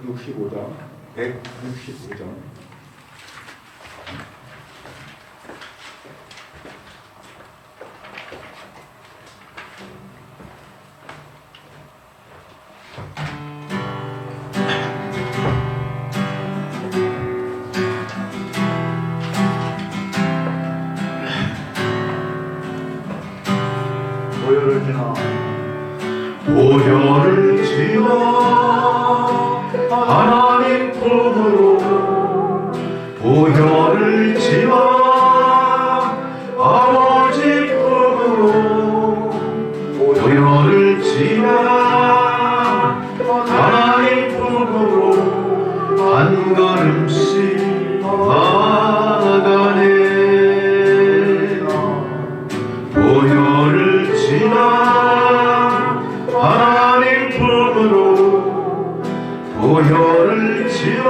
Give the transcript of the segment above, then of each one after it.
165장, 165장. 보혈을 지나 하나님 품으로 보혈을 지나 아버지 품으로 보혈을 지나 하나님 품으로 한 걸음씩 나아가네. 보혈을 지나 하나님 품으로 보혈을 지나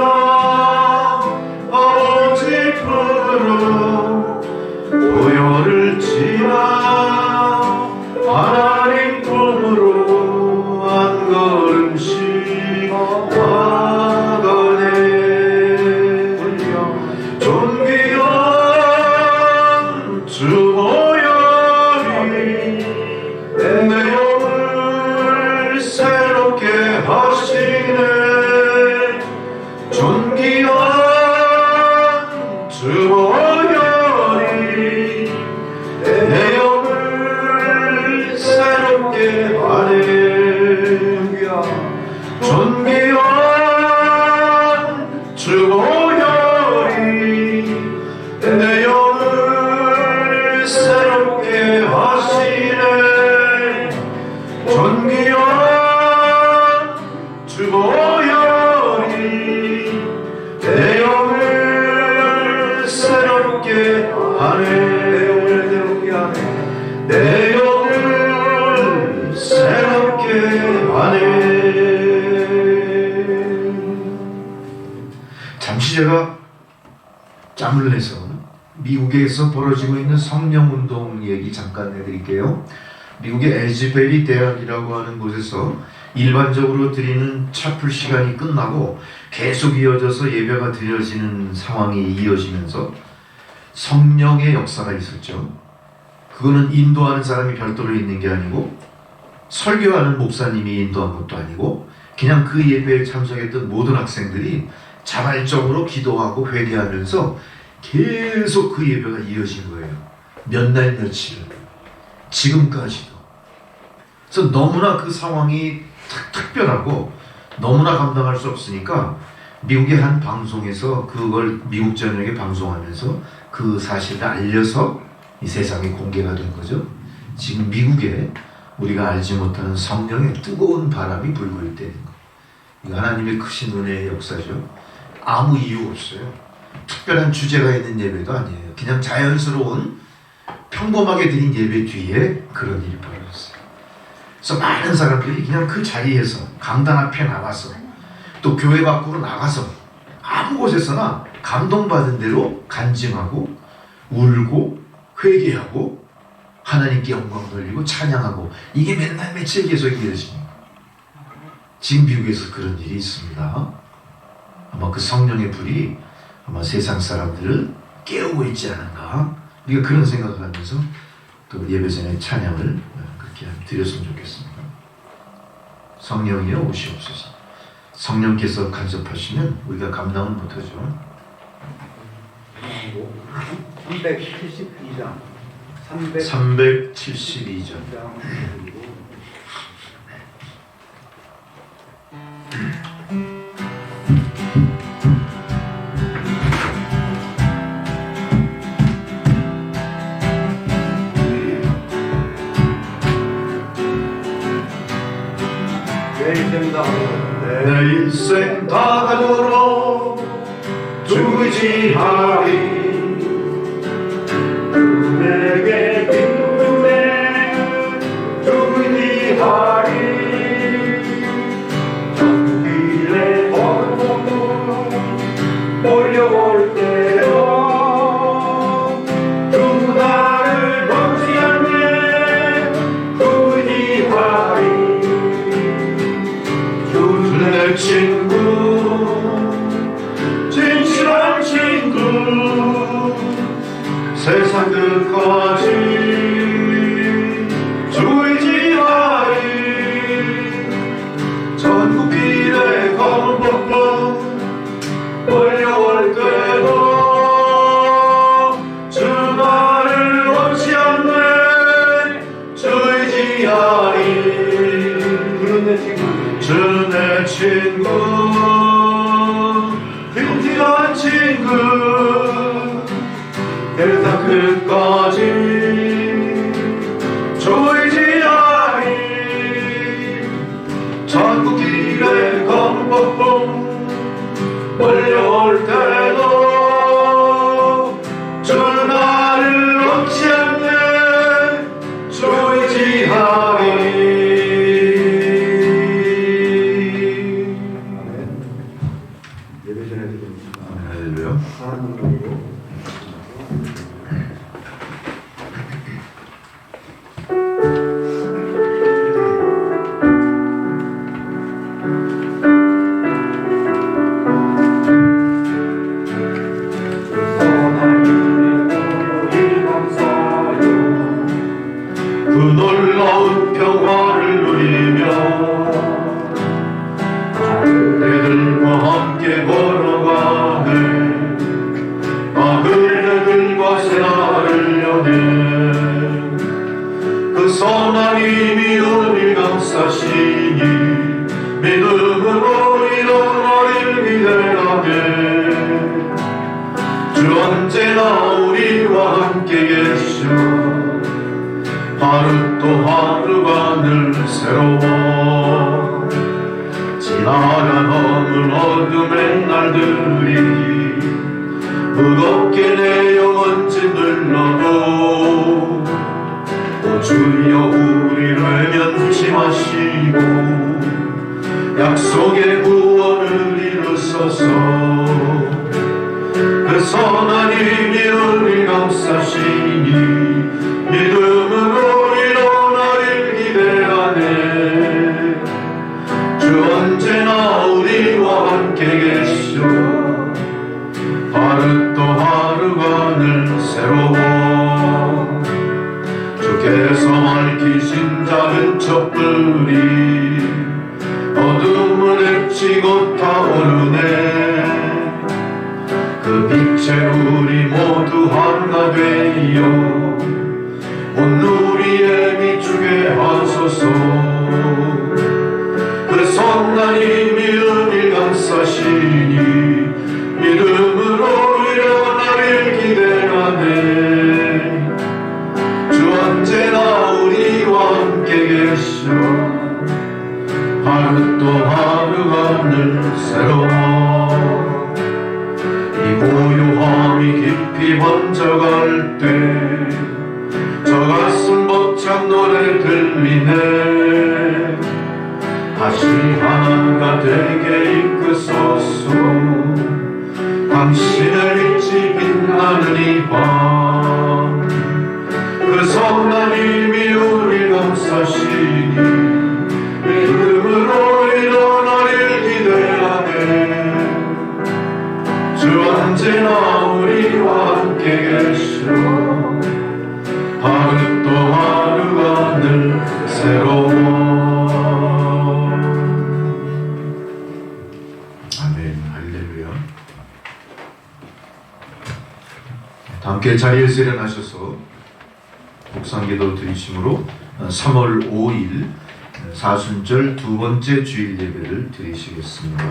아버지 품으로 보혈을 지나 하나님 품으로 한 걸음씩 나아가네. 존귀한 주 보혈이 내 영을 새롭게 하시네. 존귀한 주 보혈이 내 영을 새롭게 하네. 존귀한 주 보혈이 내 영을 새롭게 하시네. 존귀한 주 보혈이 내 영을 새롭게 하네. 내 영을 새롭게 하네. 잠시 제가 짬을 내서 미국에서 벌어지고 있는 성령운동 얘기 잠깐 해드릴게요. 미국의 에즈베리 대학이라고 하는 곳에서 일반적으로 드리는 차풀 시간이 끝나고 계속 이어져서 예배가 드려지는 상황이 이어지면서 성령의 역사가 있었죠. 그거는 인도하는 사람이 별도로 있는 게 아니고 설교하는 목사님이 인도한 것도 아니고 그냥 그 예배에 참석했던 모든 학생들이 자발적으로 기도하고 회개하면서 계속 그 예배가 이어진 거예요. 몇 날 며칠 지금까지도. 그래서 너무나 그 상황이 특별하고 너무나 감당할 수 없으니까 미국의 한 방송에서 그걸 미국 전역에 방송하면서 그 사실을 알려서 이 세상에 공개가 된 거죠. 지금 미국에 우리가 알지 못하는 성령의 뜨거운 바람이 불고 있다는 거. 이거 하나님의 크신 은혜의 역사죠. 아무 이유 없어요. 특별한 주제가 있는 예배도 아니에요. 그냥 자연스러운 평범하게 드린 예배 뒤에 그런 일이 벌어졌어요. 그래서 많은 사람들이 그냥 그 자리에서 강단 앞에 나가서 또 교회 밖으로 나가서 아무 곳에서나 감동받은 대로 간증하고 울고 회개하고 하나님께 영광 돌리고 찬양하고 이게 맨날 며칠 계속 이어집니다. 지금 미국에서 그런 일이 있습니다. 아마 그 성령의 불이 아마 세상 사람들을 깨우고 있지 않은가. 우리가 그런 생각을 하면서 또 예배 전에 찬양을 그렇게 드렸으면 좋겠습니다. 성령이여 오시옵소서. 성령께서 간섭하시면 우리가 감당을 못하죠. 372장. 372장. 내 인생 다 가도록 주지하리. 내게 빈눈에 주지하리. 정길에 어둠 몰려올 때도 두 나를 놓지 않네 주지하리. 내 친구 흉티난 친구 대사 끝까지 조이지 아니 전국 길에 검법봉 몰려올 때도 주 나를 놓지 않네 조이지 아니. 예배 전에 드립니다. 할렐루야. 하나님 이름으로 그 놀라운 평화를 누리며 그대들과 함께 걸어가네. 그대들과 새날을 여네. 그 선한 힘이 우리 감싸시니 믿음으로 일어나릴 기대하네. 주 언제나 우리와 함께 계셔 하루 또 하루가 늘 새로워. 지나간 허물 어둠의 날들이 무겁게 내 영혼 짓눌러도 오 주여 우리를 면치 마시고 약속의 구원을 이루소서. 그 선한 힘이 우리 감싸시니 믿음으로 일어나길 기대하네. 주 언제나 우리와 함께 계셔 하루 또 하루가 늘 새로워. 주께서 밝히신 작은 촛불이 어둠을 헤치고 타오르네. 그 빛에 우리 모두 하나 되어 온 우리에 비추게 하소서. 그 선한 힘이 우리 감싸시니 믿음으로 일어나길 기대하네. 주 언제나 우리와 함께 계셔 하루 또 하루가 늘 새로워. 이 고요함이 깊이 번져갈 때 저 가슴 벅찬 노래 들리네. 다시 하나가 되게 이끄소서. 당신을 잊지 빛나는 이 밤 그 선한 힘이 우리 감싸시니 믿음으로 일어나길 기대하네. 주 언제나 우리와 함께 계셔 하루 또 하루가 늘 새로워. 아멘. 할렐루야. 함께 자리에서 일어나셔서 묵상기도 드리심으로 3월 5일 사순절 두 번째 주일 예배를 드리시겠습니다.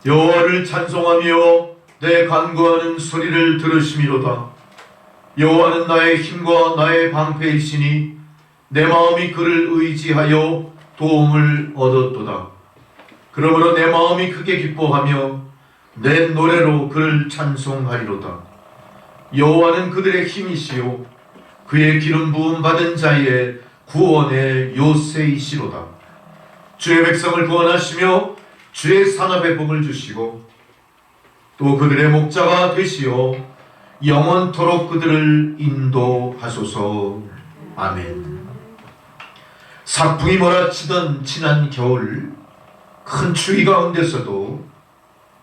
여호와를 찬송하며 내 간구하는 소리를 들으시미로다. 여호와는 나의 힘과 나의 방패이시니 내 마음이 그를 의지하여 도움을 얻었도다. 그러므로 내 마음이 크게 기뻐하며 내 노래로 그를 찬송하리로다. 여호와는 그들의 힘이시요 그의 기름 부음 받은 자의 구원의 요새이시로다. 주의 백성을 구원하시며 주의 산업에 복을 주시고 또 그들의 목자가 되시어 영원토록 그들을 인도하소서. 아멘. 사풍이 몰아치던 지난 겨울 큰 추위 가운데서도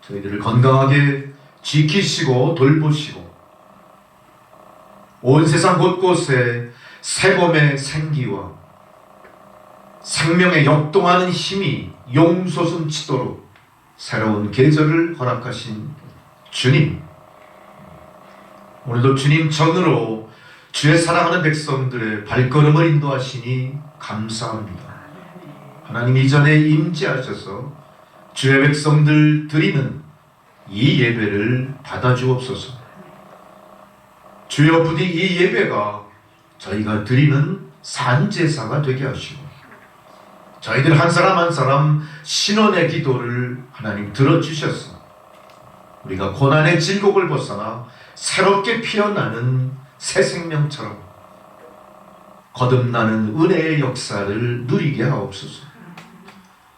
저희들을 건강하게 지키시고 돌보시고 온 세상 곳곳에 새봄의 생기와 생명의 역동하는 힘이 용솟음치도록 새로운 계절을 허락하신 주님, 오늘도 주님 전으로 주의 사랑하는 백성들의 발걸음을 인도하시니 감사합니다. 하나님 이전에 임재하셔서 주의 백성들 드리는 이 예배를 받아주옵소서. 주여 부디 이 예배가 저희가 드리는 산제사가 되게 하시고 저희들 한 사람 한 사람 신원의 기도를 하나님 들어주셔서 우리가 고난의 질곡을 벗어나 새롭게 피어나는 새 생명처럼 거듭나는 은혜의 역사를 누리게 하옵소서.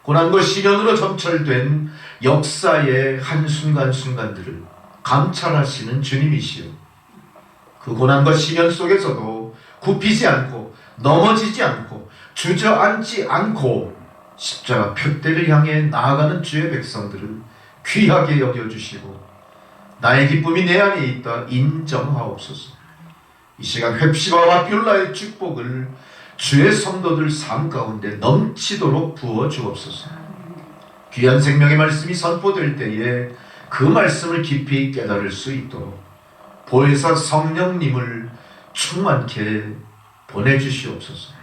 고난과 시련으로 점철된 역사의 한순간순간들을 감찰하시는 주님이시여, 그 고난과 시련 속에서도 굽히지 않고 넘어지지 않고 주저앉지 않고 십자가 표대를 향해 나아가는 주의 백성들을 귀하게 여겨주시고 나의 기쁨이 내 안에 있다 인정하옵소서. 이 시간 홑시바와 뷸라의 축복을 주의 성도들 삶 가운데 넘치도록 부어주옵소서. 귀한 생명의 말씀이 선포될 때에 그 말씀을 깊이 깨달을 수 있도록 보혜사 성령님을 충만케 보내주시옵소서.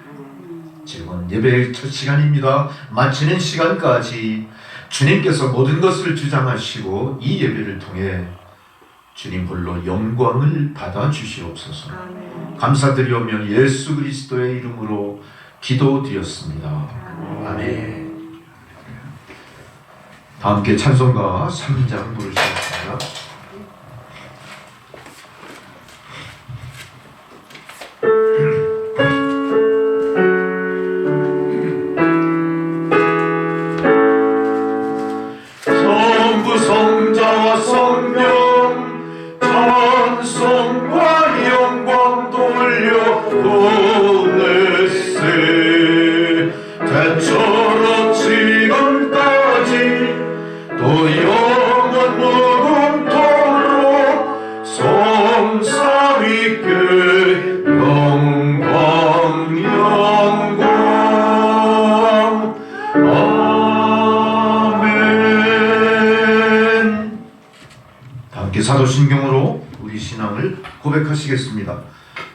지금은 예배의 첫 시간입니다. 마치는 시간까지 주님께서 모든 것을 주장하시고 이 예배를 통해 주님 홀로 영광을 받아 주시옵소서. 감사드리오며 예수 그리스도의 이름으로 기도드렸습니다. 아멘. 다 함께 찬송가 3장 부르시겠습니다. 성부 성자와 성령 찬송과 영광 돌려 보냈세. 대처럼 지금까지 또 영원 무궁토록 성삼위께 영광 영광. 아멘. 다 함께 사도신경으로 우리 신앙을 고백하시겠습니다.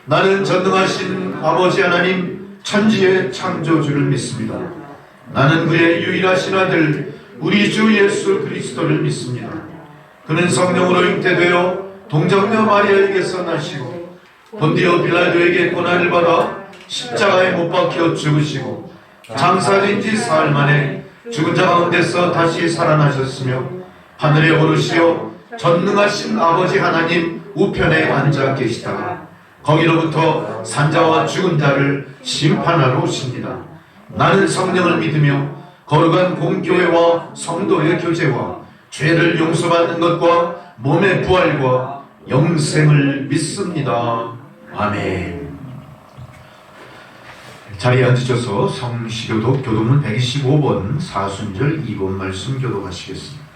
나는 전능하신 아버지 하나님 천지의 창조주를 믿습니다. 나는 그의 유일하신 아들 우리 주 예수 그리스도를 믿습니다. 그는 성령으로 잉태되어 동정녀 마리아에게서 나시고 본디오 빌라도에게 고난을 받아 십자가에 못 박혀 죽으시고 장사된 지 사흘 만에 죽은 자 가운데서 다시 살아나셨으며 하늘에 오르시어 전능하신 아버지 하나님 우편에 앉아 계시다가 거기로부터 산자와 죽은 자를 심판하러 오십니다. 나는 성령을 믿으며 거룩한 공교회와 성도의 교제와 죄를 용서받는 것과 몸의 부활과 영생을 믿습니다. 아멘. 자리에 앉으셔서 성시교독 교독문 125번 사순절 2번 말씀 교독하시겠습니다.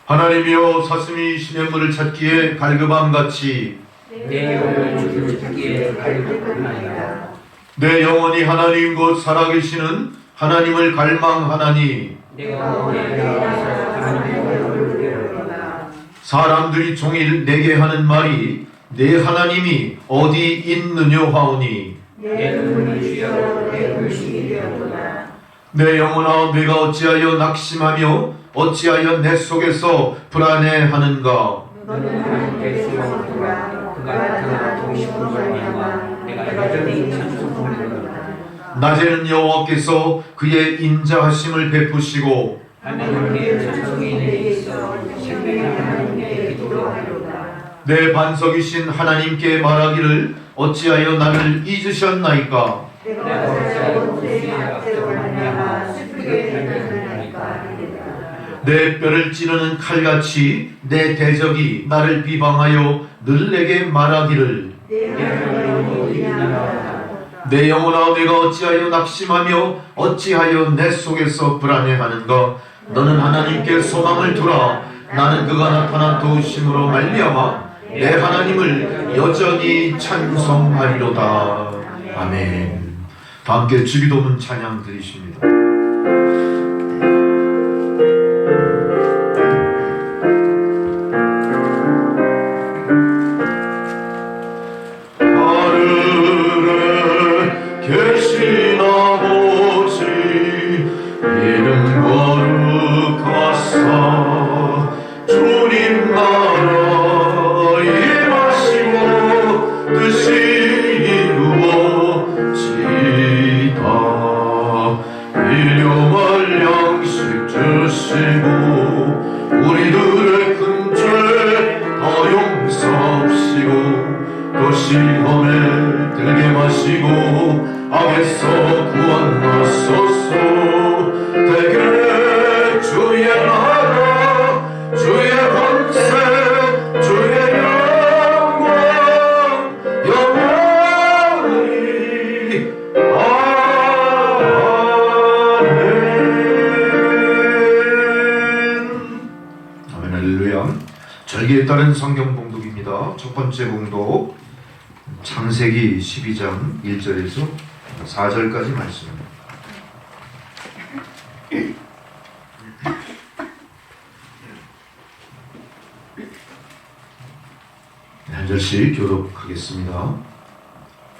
하나님이여 사슴이 시냇물을 찾기에 갈급함같이 내 영혼을 주를 찾기에 갈급하나이다. 내 영혼이 하나님 곧 살아계시는 하나님을 갈망하나니 내 영혼에 나와서 하나님을 배우리라. 사람들이 종일 내게 하는 말이 내 하나님이 어디 있느냐 하오니 내 눈을 주여 내 불식이 되었구나. 내 영혼아 내가 어찌하여 낙심하며 어찌하여 내 속에서 불안해하는가. 너는 하나님께 숨었구나. 그가 나타나 동식으로 말미암아 내가 여전히 찬송하리로다. 낮에는 여호와께서 그의 인자하심을 베푸시고 하나님께 찬송이 내게 있어 생명의 하나님께 기도하리로다. 내 반석이신 하나님께 말하기를 어찌하여 나를 잊으셨나이까. 내가 어찌하여 내 악대로 말미암아 슬프게 되었나이까. 내 뼈를 찌르는 칼같이 내 대적이 나를 비방하여 늘 내게 말하기를 내 영혼아 내가 어찌하여 낙심하며 어찌하여 내 속에서 불안해하는가. 너는 하나님께 소망을 두라. 나는 그가 나타나 도우심으로 말미암아 내 하나님을 여전히 찬송하리로다. 아멘. 다 함께 주기도문 찬양 드리십니다. 시험에 들게 마시고 악에서 구원하소서. 대개 주의 나라 주의 권세 주의 영광 영원히 아멘. 할렐루야. 절기에 따른 성경 봉독입니다. 첫 번째 봉독 창세기 12장 1절에서 4절까지 말씀입니다. 한 절씩 교독하겠습니다.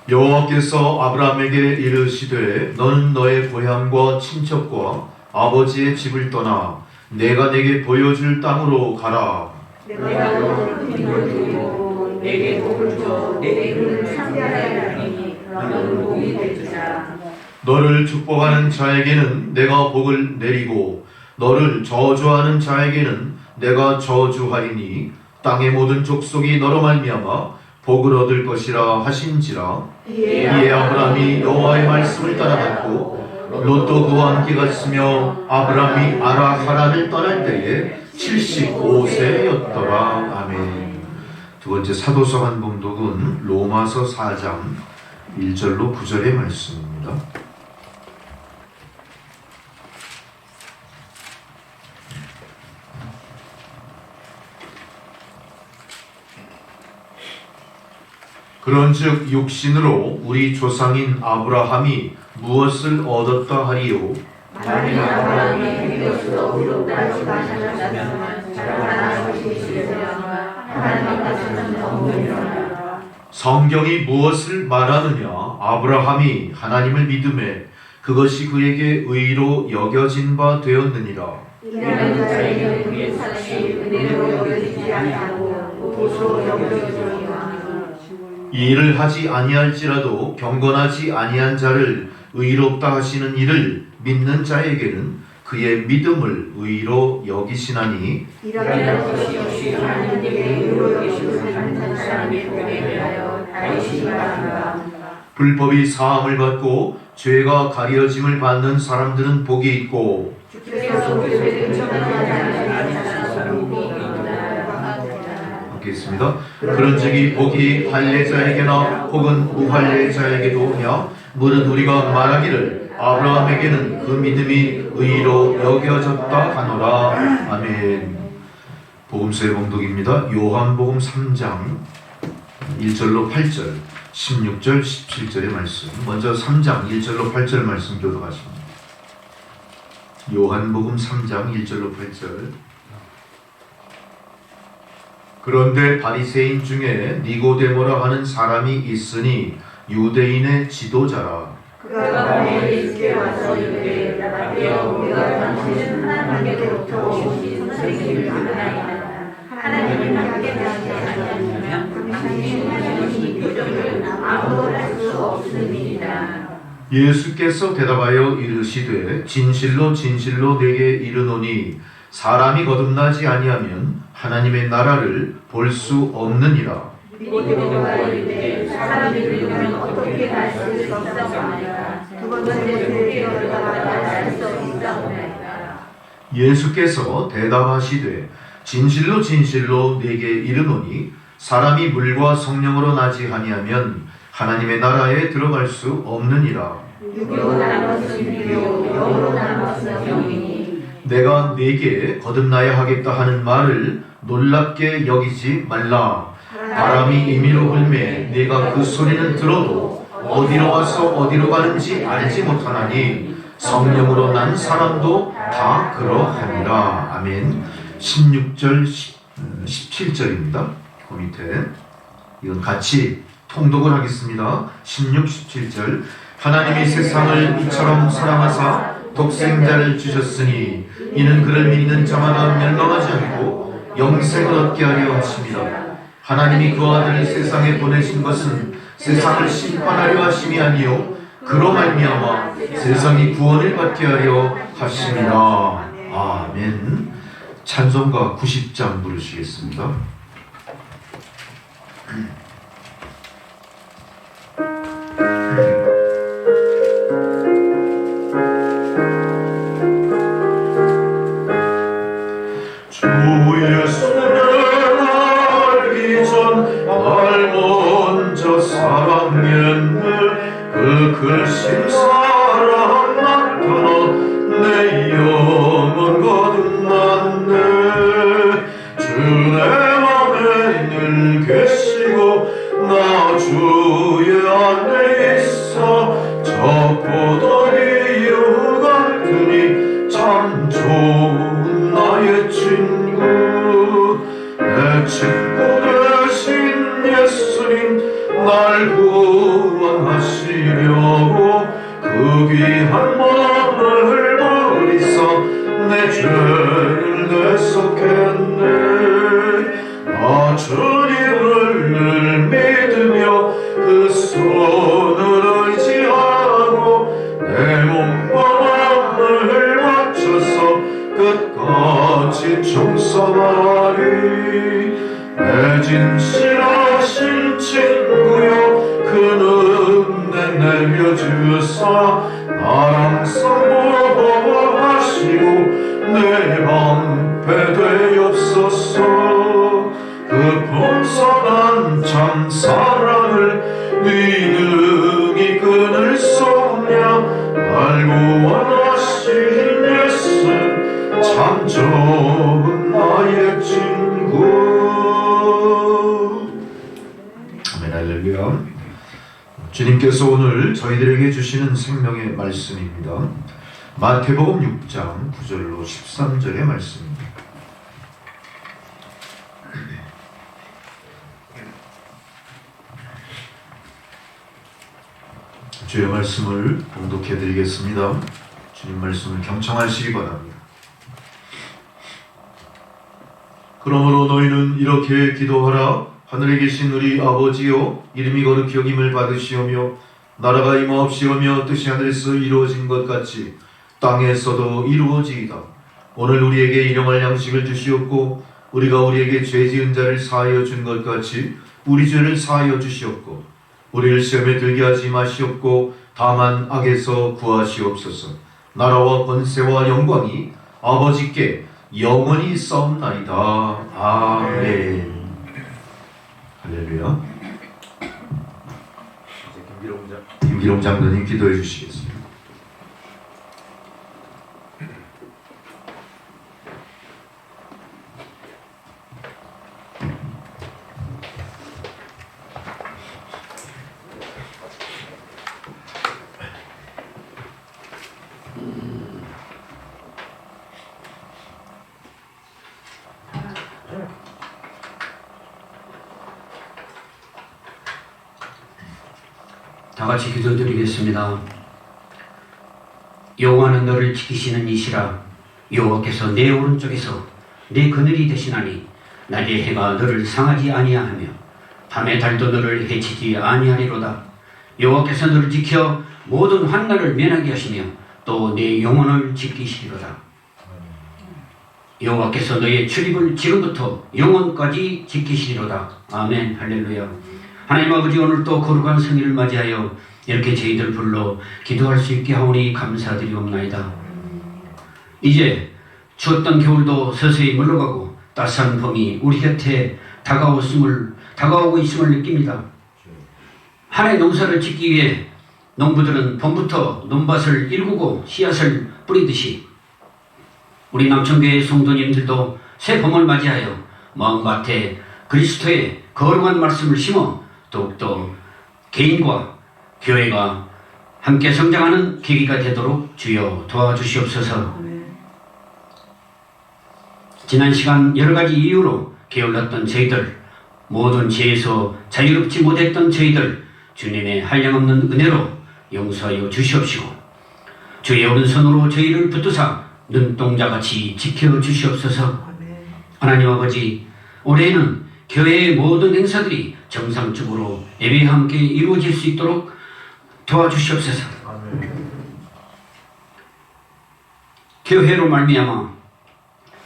여호와께서 아브라함에게 이르시되 너는 너의 고향과 친척과 아버지의 집을 떠나 내가 내게 보여줄 땅으로 가라. 내가 너를 기울이고 내게 복을 줘 내 이름을 상대하여 하니 너는 복이 될지라. 너를 축복하는 자에게는 내가 복을 내리고 너를 저주하는 자에게는 내가 저주하리니 땅의 모든 족속이 너로 말미암아 복을 얻을 것이라 하신지라. 이에 아브라함이 여호와의 말씀을 따라갔고 롯도 그와 함께 갔으며 아브라함이 아라하란을 떠날 때에 75세였더라. 아멘. 두 번째 사도서 한 봉독은 로마서 4장 1절로 9절의 말씀입니다. 그런즉 육신으로 우리 조상인 아브라함이 무엇을 얻었다 하리요? 만일 아브라함이 믿음으로 의롭다 하셨으면 자라나는 것이 있으려니와 하나님 같은 없느니라. 성경이 무엇을 말하느냐? 아브라함이 하나님을 믿음에 그것이 그에게 의로 여겨진 바 되었느니라. 이라는 자에게 그의 사실이 은혜로 여겨지지 아니하고 보수로 여겨지니와. 이 일을 하지 아니할지라도 경건하지 아니한 자를 의롭다 하시는 이를 믿는 자에게는 그의 믿음을 의로 여기시나니. 이라는 것이 없이 하나님께 의로 여기시는 사람이 복에 대하여 다윗이 말한다. 불법이 사함을 받고 죄가 가려짐을 받는 사람들은 복이 있고 주께서 그들을 정하지 않으시는 복이 있다. 받겠습니다. 그런즉 복이 할례자에게나 혹은 무할례자에게도냐? 무릇 우리가 말하기를 아브라함에게는 그 믿음이 의로 여겨졌다 하노라. 아멘. 복음서의 봉독입니다. 요한복음 3장 1절로 8절 16절 17절의 말씀. 먼저 3장 1절로 8절 말씀 교독하십니다. 요한복음 3장 1절로 8절. 그런데 바리새인 중에 니고데모라 하는 사람이 있으니 유대인의 지도자라. 그가 예수께 와서 이르되 라비여 우리가 당신은 하나님께로부터 오신 선생님을 믿나이다. 하나님을 함께 하지 않으면 당신이 하나님이 표적을 아무도 할 수 없음이니라. 예수께서 대답하여 이르시되 진실로 진실로 내게 이르노니 사람이 거듭나지 아니하면 하나님의 나라를 볼 수 없느니라. 니고데모가 이르되 사람이 늙으면 어떻게 날 수 있사오나이까. 두 번째 세대에 들어가야 날 수 있사오나이까. 예수께서 대답하시되 진실로 진실로 내게 이르노니 사람이 물과 성령으로 나지 아니하면 하나님의 나라에 들어갈 수 없느니라. 육으로 난 것은 육이요 영으로 난 것은 영이니. 내가 네게 거듭나야 하겠다 하는 말을 놀랍게 여기지 말라. 바람이 임의로 불매 네가 그 소리는 들어도 어디로 와서 어디로 가는지 알지 못하나니 성령으로 난 사람도 다 그러하니라. 아멘. 16절 17절입니다. 그 밑에 이건 같이 통독을 하겠습니다. 16, 17절. 하나님이 세상을 이처럼 사랑하사 독생자를 주셨으니 이는 그를 믿는 자마다 멸망하지 않고 영생을 얻게 하려 하심이라. 하나님이 그 아들을 세상에 보내신 것은 세상을 심판하려 하심이 아니요 그로 말미암아 세상이 구원을 받게 하려 하심이라. 아멘. 찬송가 90장 부르시겠습니다. 안에 늘 계시고 나 주의 안에 있어 저 포도리 유 같으니 참 좋은 나의 친구 내 친구 되신 예수님 날 구원하시려고 그 귀한 몸을 버리사 내 죄를 내속했네 나 주님을 늘 믿으며 그 손을 의지하고 내 몸과 마음을 맞춰서 끝까지 충성하리 내 진실하신 친구여 그 은혜 내려주사 나랑 상보하시고 내 방패 되옵소서 그 풍성한 참 사랑을 네 능히 끊을 수 없냐 날 구원하신 예수 참 좋은 나의 친구. 아멘. 할렐루야. 주님께서 오늘 저희들에게 주시는 생명의 말씀입니다. 마태복음 6장 9절로 13절의 말씀입니다. 주의 말씀을 봉독해 드리겠습니다. 주님 말씀을 경청하시기 바랍니다. 그러므로 너희는 이렇게 기도하라. 하늘에 계신 우리 아버지여, 이름이 거룩히 여김을 받으시오며 나라가 임하옵시오며 뜻이 하늘에서 이루어진 것 같이 땅에서도 이루어지이다. 오늘 우리에게 일용할 양식을 주시옵고 우리가 우리에게 죄 지은 자를 사하여 준 것 같이 우리 죄를 사하여 주시옵고 우리를 시험에 들게 하지 마시옵고 다만 악에서 구하시옵소서. 나라와 권세와 영광이 아버지께 영원히 있사옵나이다. 아멘. 할렐루야. 김기롱 장로님 기도해 주시겠습니다. 다 같이 기도드리겠습니다. 여호와는 너를 지키시는 이시라. 여호와께서 내 오른쪽에서 내 그늘이 되시나니 낮의 해가 너를 상하지 아니하며 밤의 달도 너를 해치지 아니하리로다. 여호와께서 너를 지켜 모든 환난을 면하게 하시며 또 내 영혼을 지키시리로다. 여호와께서 너의 출입을 지금부터 영원까지 지키시리로다. 아멘. 할렐루야. 하나님 아버지, 오늘 또 거룩한 성일을 맞이하여 이렇게 저희들 불러 기도할 수 있게 하오니 감사드리옵나이다. 이제 추웠던 겨울도 서서히 물러가고 따스한 봄이 우리 곁에 다가오고 있음을 느낍니다. 한 해 농사를 짓기 위해 농부들은 봄부터 논밭을 일구고 씨앗을 뿌리듯이 우리 남천교회 성도님들도 새 봄을 맞이하여 마음밭에 그리스도의 거룩한 말씀을 심어 더욱더 개인과 교회가 함께 성장하는 계기가 되도록 주여 도와주시옵소서. 지난 시간 여러 가지 이유로 게을렀던 저희들, 모든 죄에서 자유롭지 못했던 저희들, 주님의 한량없는 은혜로 용서하여 주시옵시고 주의 오른손으로 저희를 붙드사 눈동자같이 지켜주시옵소서. 하나님 아버지, 올해에는 교회의 모든 행사들이 정상적으로 예배와 함께 이루어질 수 있도록 도와주시옵소서. 교회로 말미암아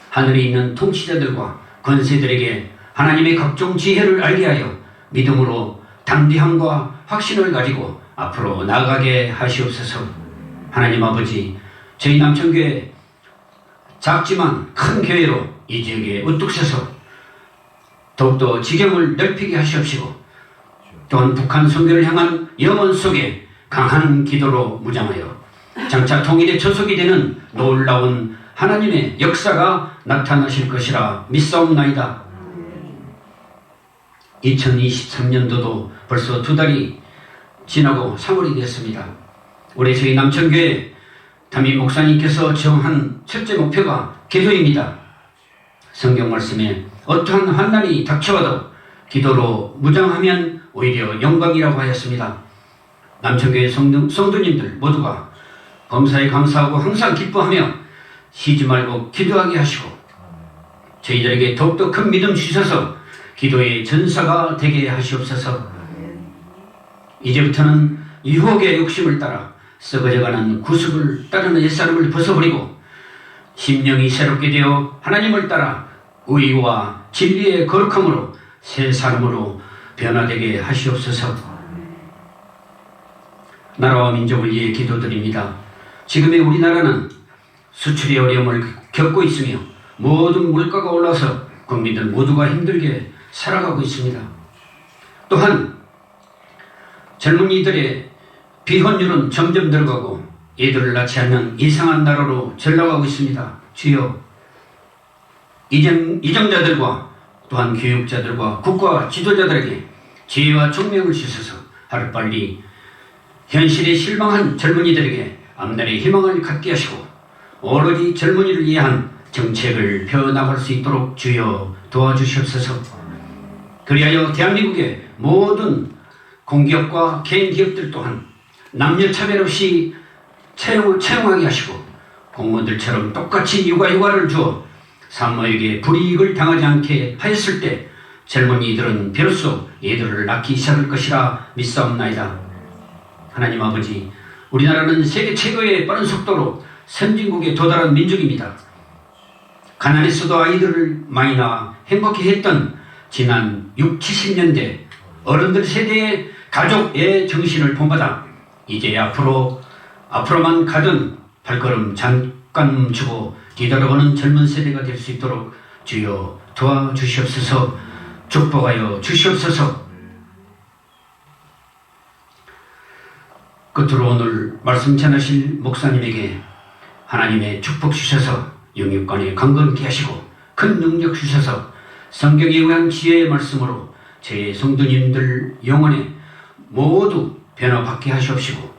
하늘에 있는 통치자들과 권세들에게 하나님의 각종 지혜를 알게 하여 믿음으로 담대함과 확신을 가지고 앞으로 나아가게 하시옵소서. 하나님 아버지, 저희 남천교회 작지만 큰 교회로 이 지역에 우뚝 서서 더욱더 지경을 넓히게 하시옵시고 또한 북한 선교를 향한 염원 속에 강한 기도로 무장하여 장차 통일의 초석이 되는 놀라운 하나님의 역사가 나타나실 것이라 믿사옵나이다. 2023년도도 벌써 2달이 지나고 3월이 됐습니다. 올해 저희 남천교회 담임 목사님께서 정한 첫째 목표가 기도입니다. 성경 말씀에 어떠한 환난이 닥쳐와도 기도로 무장하면 오히려 영광이라고 하였습니다. 남천교회 성도님들 모두가 범사에 감사하고 항상 기뻐하며 쉬지 말고 기도하게 하시고 저희들에게 더욱더 큰 믿음 주셔서 기도의 전사가 되게 하시옵소서. 이제부터는 유혹의 욕심을 따라 썩어져가는 구습을 따르는 옛사람을 벗어버리고 심령이 새롭게 되어 하나님을 따라 의와 진리의 거룩함으로 새 사람으로 변화되게 하시옵소서. 나라와 민족을 위해 기도드립니다. 지금의 우리나라는 수출의 어려움을 겪고 있으며 모든 물가가 올라서 국민들 모두가 힘들게 살아가고 있습니다. 또한 젊은이들의 비혼율은 점점 늘어가고 애들을 낳지 않는 이상한 나라로 전락하고 있습니다. 주여, 이정자들과 또한 교육자들과 국가 지도자들에게 지혜와 총명을 주셔서 하루빨리 현실에 실망한 젊은이들에게 앞날의 희망을 갖게 하시고 오로지 젊은이를 위한 정책을 펴나갈 수 있도록 주여 도와주시옵소서. 그리하여 대한민국의 모든 공기업과 개인 기업들 또한 남녀 차별 없이 채용하게 하시고 공무원들처럼 똑같이 육아휴가를 주어 산모에게 불이익을 당하지 않게 하였을 때 젊은이들은 비로소 애들을 낳기 시작할 것이라 믿사옵나이다. 하나님 아버지, 우리나라는 세계 최고의 빠른 속도로 선진국에 도달한 민족입니다. 가난했어도 아이들을 많이 낳아 행복해 했던 지난 6, 70년대 어른들 세대의 가족의 정신을 본받아 이제 앞으로만 가던 발걸음 잠깐 멈추고 뒤돌아보는 젊은 세대가 될 수 있도록 주여 도와주시옵소서. 축복하여 주시옵소서. 끝으로 오늘 말씀 전하실 목사님에게 하나님의 축복 주셔서 영육간에 강건케 하시고 큰 능력 주셔서 성경에 의한 지혜의 말씀으로 제 성도님들 영혼에 모두 변화받게 하시옵시고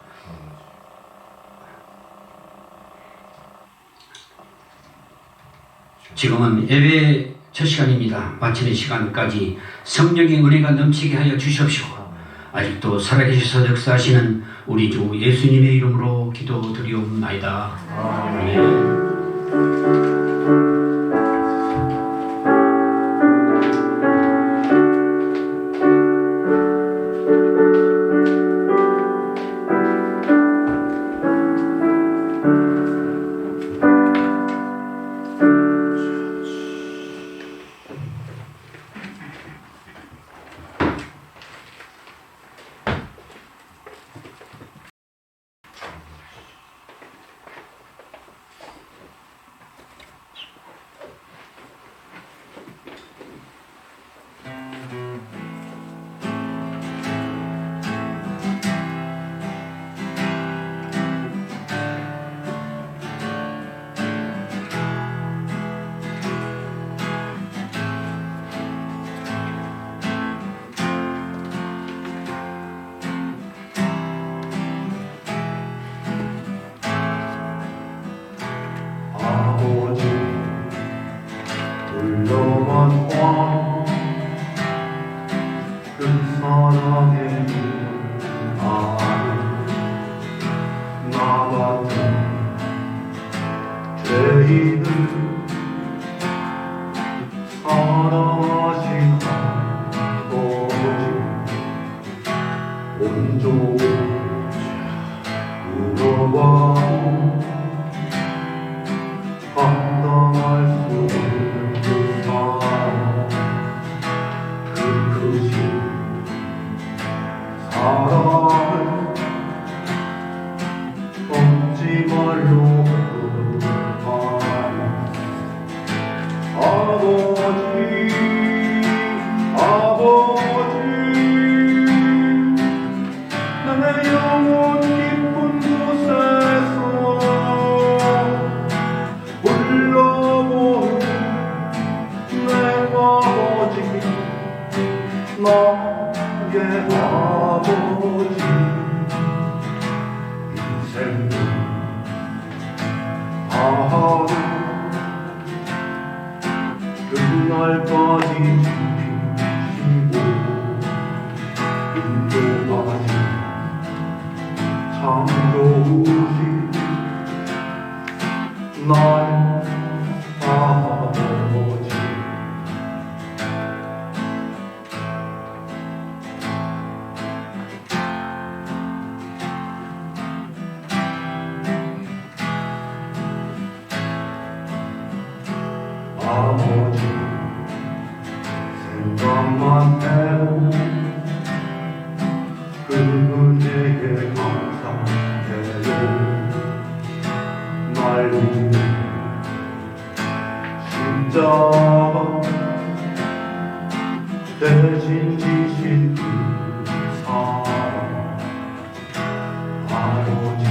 지금은 예배 첫 시간입니다. 마치는 시간까지 성령의 은혜가 넘치게 하여 주시옵시고 아직도 살아계셔서 역사하시는 우리 주 예수님의 이름으로 기도드리옵나이다. 아멘. 나의 아버지 인생은 하루 그날까지 지키시고 인도하시 참 좋으신 나의 아버지 아버지 생각만 해도 그대에게 감사해요 날 위해 십자가 대신 지신 그 사랑 아버지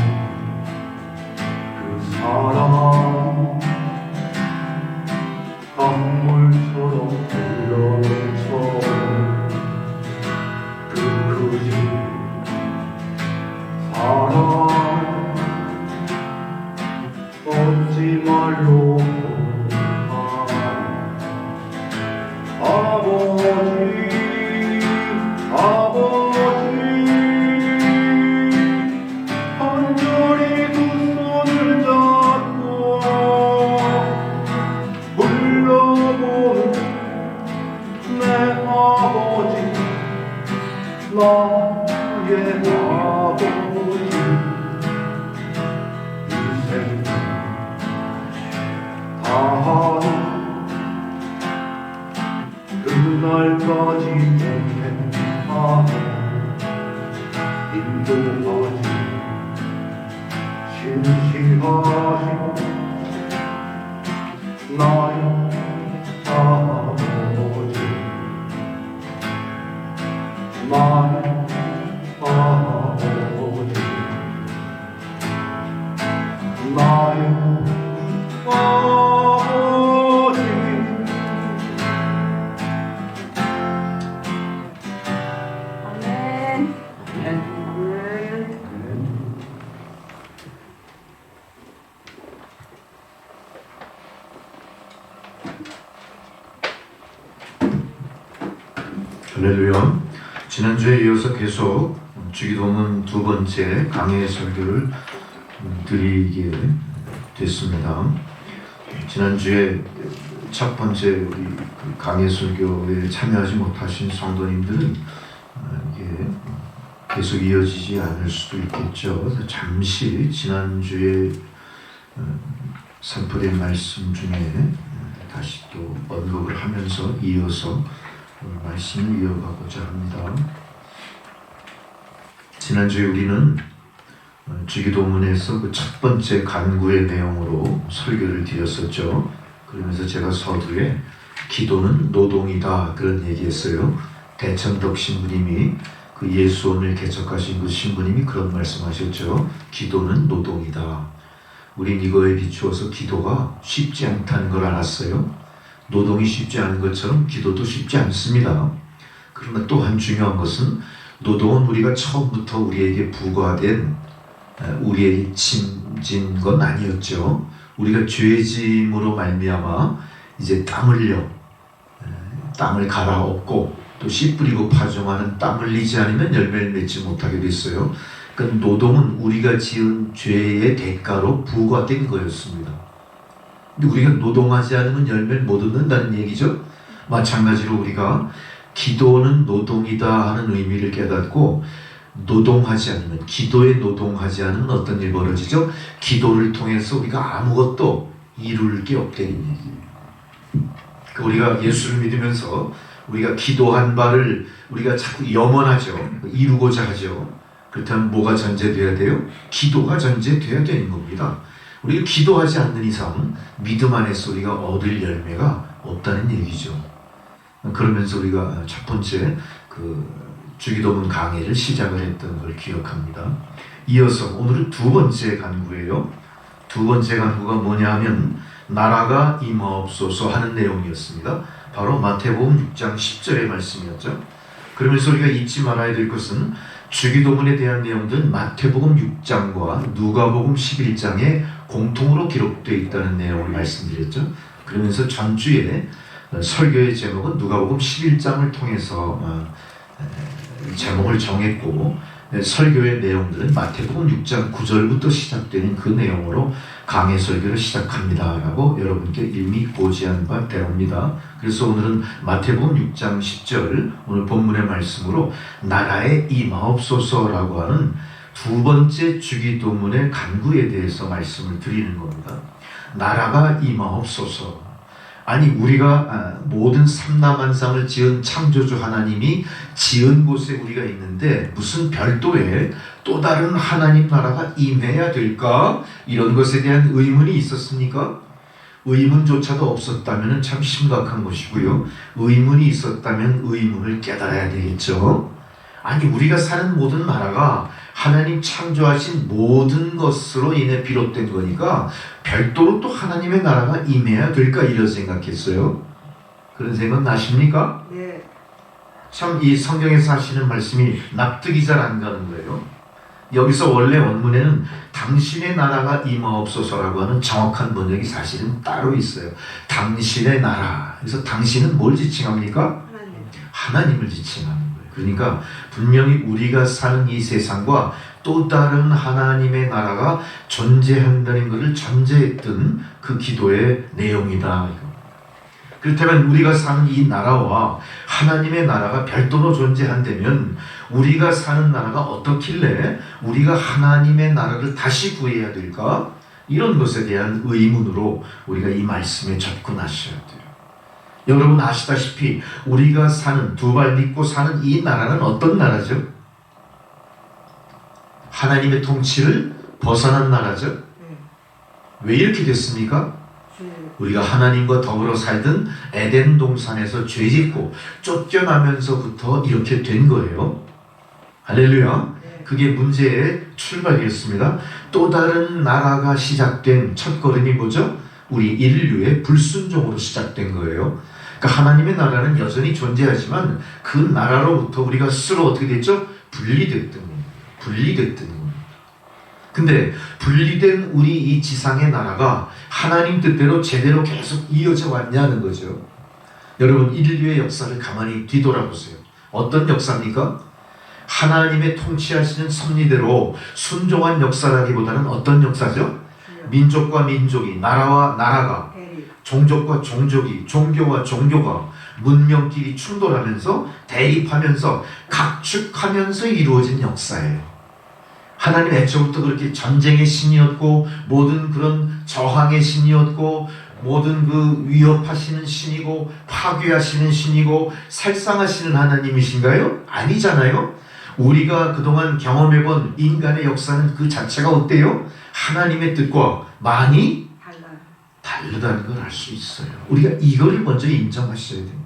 그 사랑 강물처럼 흘러서 그 크신 사랑 얻지 말로 아버지 아버지 간절히 두 손을 잡고 불러보는 내 아버지 나의 아버지 인생 다하는 그날까지 행하며 인도하시 신실하신 나의 아버지 나의 아버지 나의 아버지 아멘. 할렐루야. 지난주에 이어서 계속 주기도문 두 번째 강해 설교를 드리게 됐습니다. 지난주에 첫 번째 우리 강해 설교에 참여하지 못하신 성도님들은 이게 계속 이어지지 않을 수도 있겠죠. 그래서 잠시 지난주에 선포된 말씀 중에 다시 또 언급을 하면서 이어서 말씀을 이어가고자 합니다. 지난주에 우리는 주기도문에서 그 첫 번째 간구의 내용으로 설교를 드렸었죠. 그러면서 제가 서두에 기도는 노동이다 그런 얘기했어요. 대천덕 신부님이 그 예수원을 개척하신 그 신부님이 그런 말씀하셨죠. 기도는 노동이다. 우린 이거에 비추어서 기도가 쉽지 않다는 걸 알았어요. 노동이 쉽지 않은 것처럼 기도도 쉽지 않습니다. 그러나 또한 중요한 것은 노동은 우리가 처음부터 우리에게 부과된 우리에게 짐진 건 아니었죠. 우리가 죄짐으로 말미암아 이제 땀 흘려 땅을 갈아엎고 또 씨 뿌리고 파종하는 땀 흘리지 않으면 열매를 맺지 못하게 됐어요. 그러니까 노동은 우리가 지은 죄의 대가로 부과된 거였습니다. 근데 우리가 노동하지 않으면 열매를 못 얻는다는 얘기죠. 마찬가지로 우리가 기도는 노동이다 하는 의미를 깨닫고 노동하지 않으면, 기도에 노동하지 않으면 어떤 일이 벌어지죠? 기도를 통해서 우리가 아무것도 이룰 게 없다는 얘기예요. 우리가 예수를 믿으면서 우리가 기도한 바를 우리가 자꾸 염원하죠. 이루고자 하죠. 그렇다면 뭐가 전제돼야 돼요? 기도가 전제돼야 되는 겁니다. 우리가 기도하지 않는 이상 믿음 안에서 우리가 얻을 열매가 없다는 얘기죠. 그러면서 우리가 첫 번째 주기도문 강해를 시작을 했던 걸 기억합니다. 이어서 오늘은 두 번째 간구예요. 두 번째 간구가 뭐냐 하면 나라가 임하옵소서 하는 내용이었습니다. 바로 마태복음 6장 10절의 말씀이었죠. 그러면서 우리가 잊지 말아야 될 것은 주기도문에 대한 내용들은 마태복음 6장과 누가복음 11장에 공통으로 기록되어 있다는 내용을 말씀드렸죠. 그러면서 전주에 설교의 제목은 누가복음 11장을 통해서 제목을 정했고, 설교의 내용들은 마태복음 6장 9절부터 시작되는 그 내용으로 강해 설교를 시작합니다 라고 여러분께 이미 고지한 바 되옵니다. 그래서 오늘은 마태복음 6장 10절 오늘 본문의 말씀으로 나라에 임하옵소서라고 하는 두 번째 주기도문의 간구에 대해서 말씀을 드리는 겁니다. 나라가 임하옵소서. 아니 우리가 모든 삼라만상을 지은 창조주 하나님이 지은 곳에 우리가 있는데 무슨 별도의 또 다른 하나님 나라가 임해야 될까? 이런 것에 대한 의문이 있었습니까? 의문조차도 없었다면 참 심각한 것이고요. 의문이 있었다면 의문을 깨달아야 되겠죠. 아니 우리가 사는 모든 나라가 하나님 창조하신 모든 것으로 인해 비롯된 거니까 별도로 또 하나님의 나라가 임해야 될까 이런 생각했어요. 그런 생각 나십니까? 네. 참 이 성경에서 하시는 말씀이 납득이 잘 안 가는 거예요. 여기서 원래 원문에는 당신의 나라가 임하옵소서라고 하는 정확한 번역이 사실은 따로 있어요. 당신의 나라. 그래서 당신은 뭘 지칭합니까? 하나님을 지칭하는 거예요. 그러니까 분명히 우리가 사는 이 세상과 또 다른 하나님의 나라가 존재한다는 것을 전제했던 그 기도의 내용이다. 그렇다면 우리가 사는 이 나라와 하나님의 나라가 별도로 존재한다면 우리가 사는 나라가 어떻길래 우리가 하나님의 나라를 다시 구해야 될까? 이런 것에 대한 의문으로 우리가 이 말씀에 접근하셔야 돼요. 여러분 아시다시피 우리가 사는 두 발 믿고 사는 이 나라는 어떤 나라죠? 하나님의 통치를 벗어난 나라죠. 왜 이렇게 됐습니까? 우리가 하나님과 더불어 살던 에덴 동산에서 죄짓고 쫓겨나면서부터 이렇게 된 거예요. 할렐루야. 그게 문제의 출발이었습니다. 또 다른 나라가 시작된 첫걸음이 뭐죠? 우리 인류의 불순종으로 시작된 거예요. 그러니까 하나님의 나라는 여전히 존재하지만 그 나라로부터 우리가 스스로 어떻게 됐죠? 분리됐던 겁니다. 분리됐던 겁니다. 근데 분리된 우리 이 지상의 나라가 하나님 뜻대로 제대로 계속 이어져 왔냐는 거죠. 여러분 인류의 역사를 가만히 뒤돌아보세요. 어떤 역사입니까? 하나님의 통치하시는 섭리대로 순종한 역사라기보다는 어떤 역사죠? 민족과 민족이, 나라와 나라가, 종족과 종족이, 종교와 종교가 문명끼리 충돌하면서 대립하면서 각축하면서 이루어진 역사예요. 하나님 애초부터 그렇게 전쟁의 신이었고 모든 그런 저항의 신이었고 모든 그 위협하시는 신이고 파괴하시는 신이고 살상하시는 하나님이신가요? 아니잖아요. 우리가 그동안 경험해본 인간의 역사는 그 자체가 어때요? 하나님의 뜻과 많이 다르다는 걸 알 수 있어요. 우리가 이거를 먼저 인정하셔야 됩니다.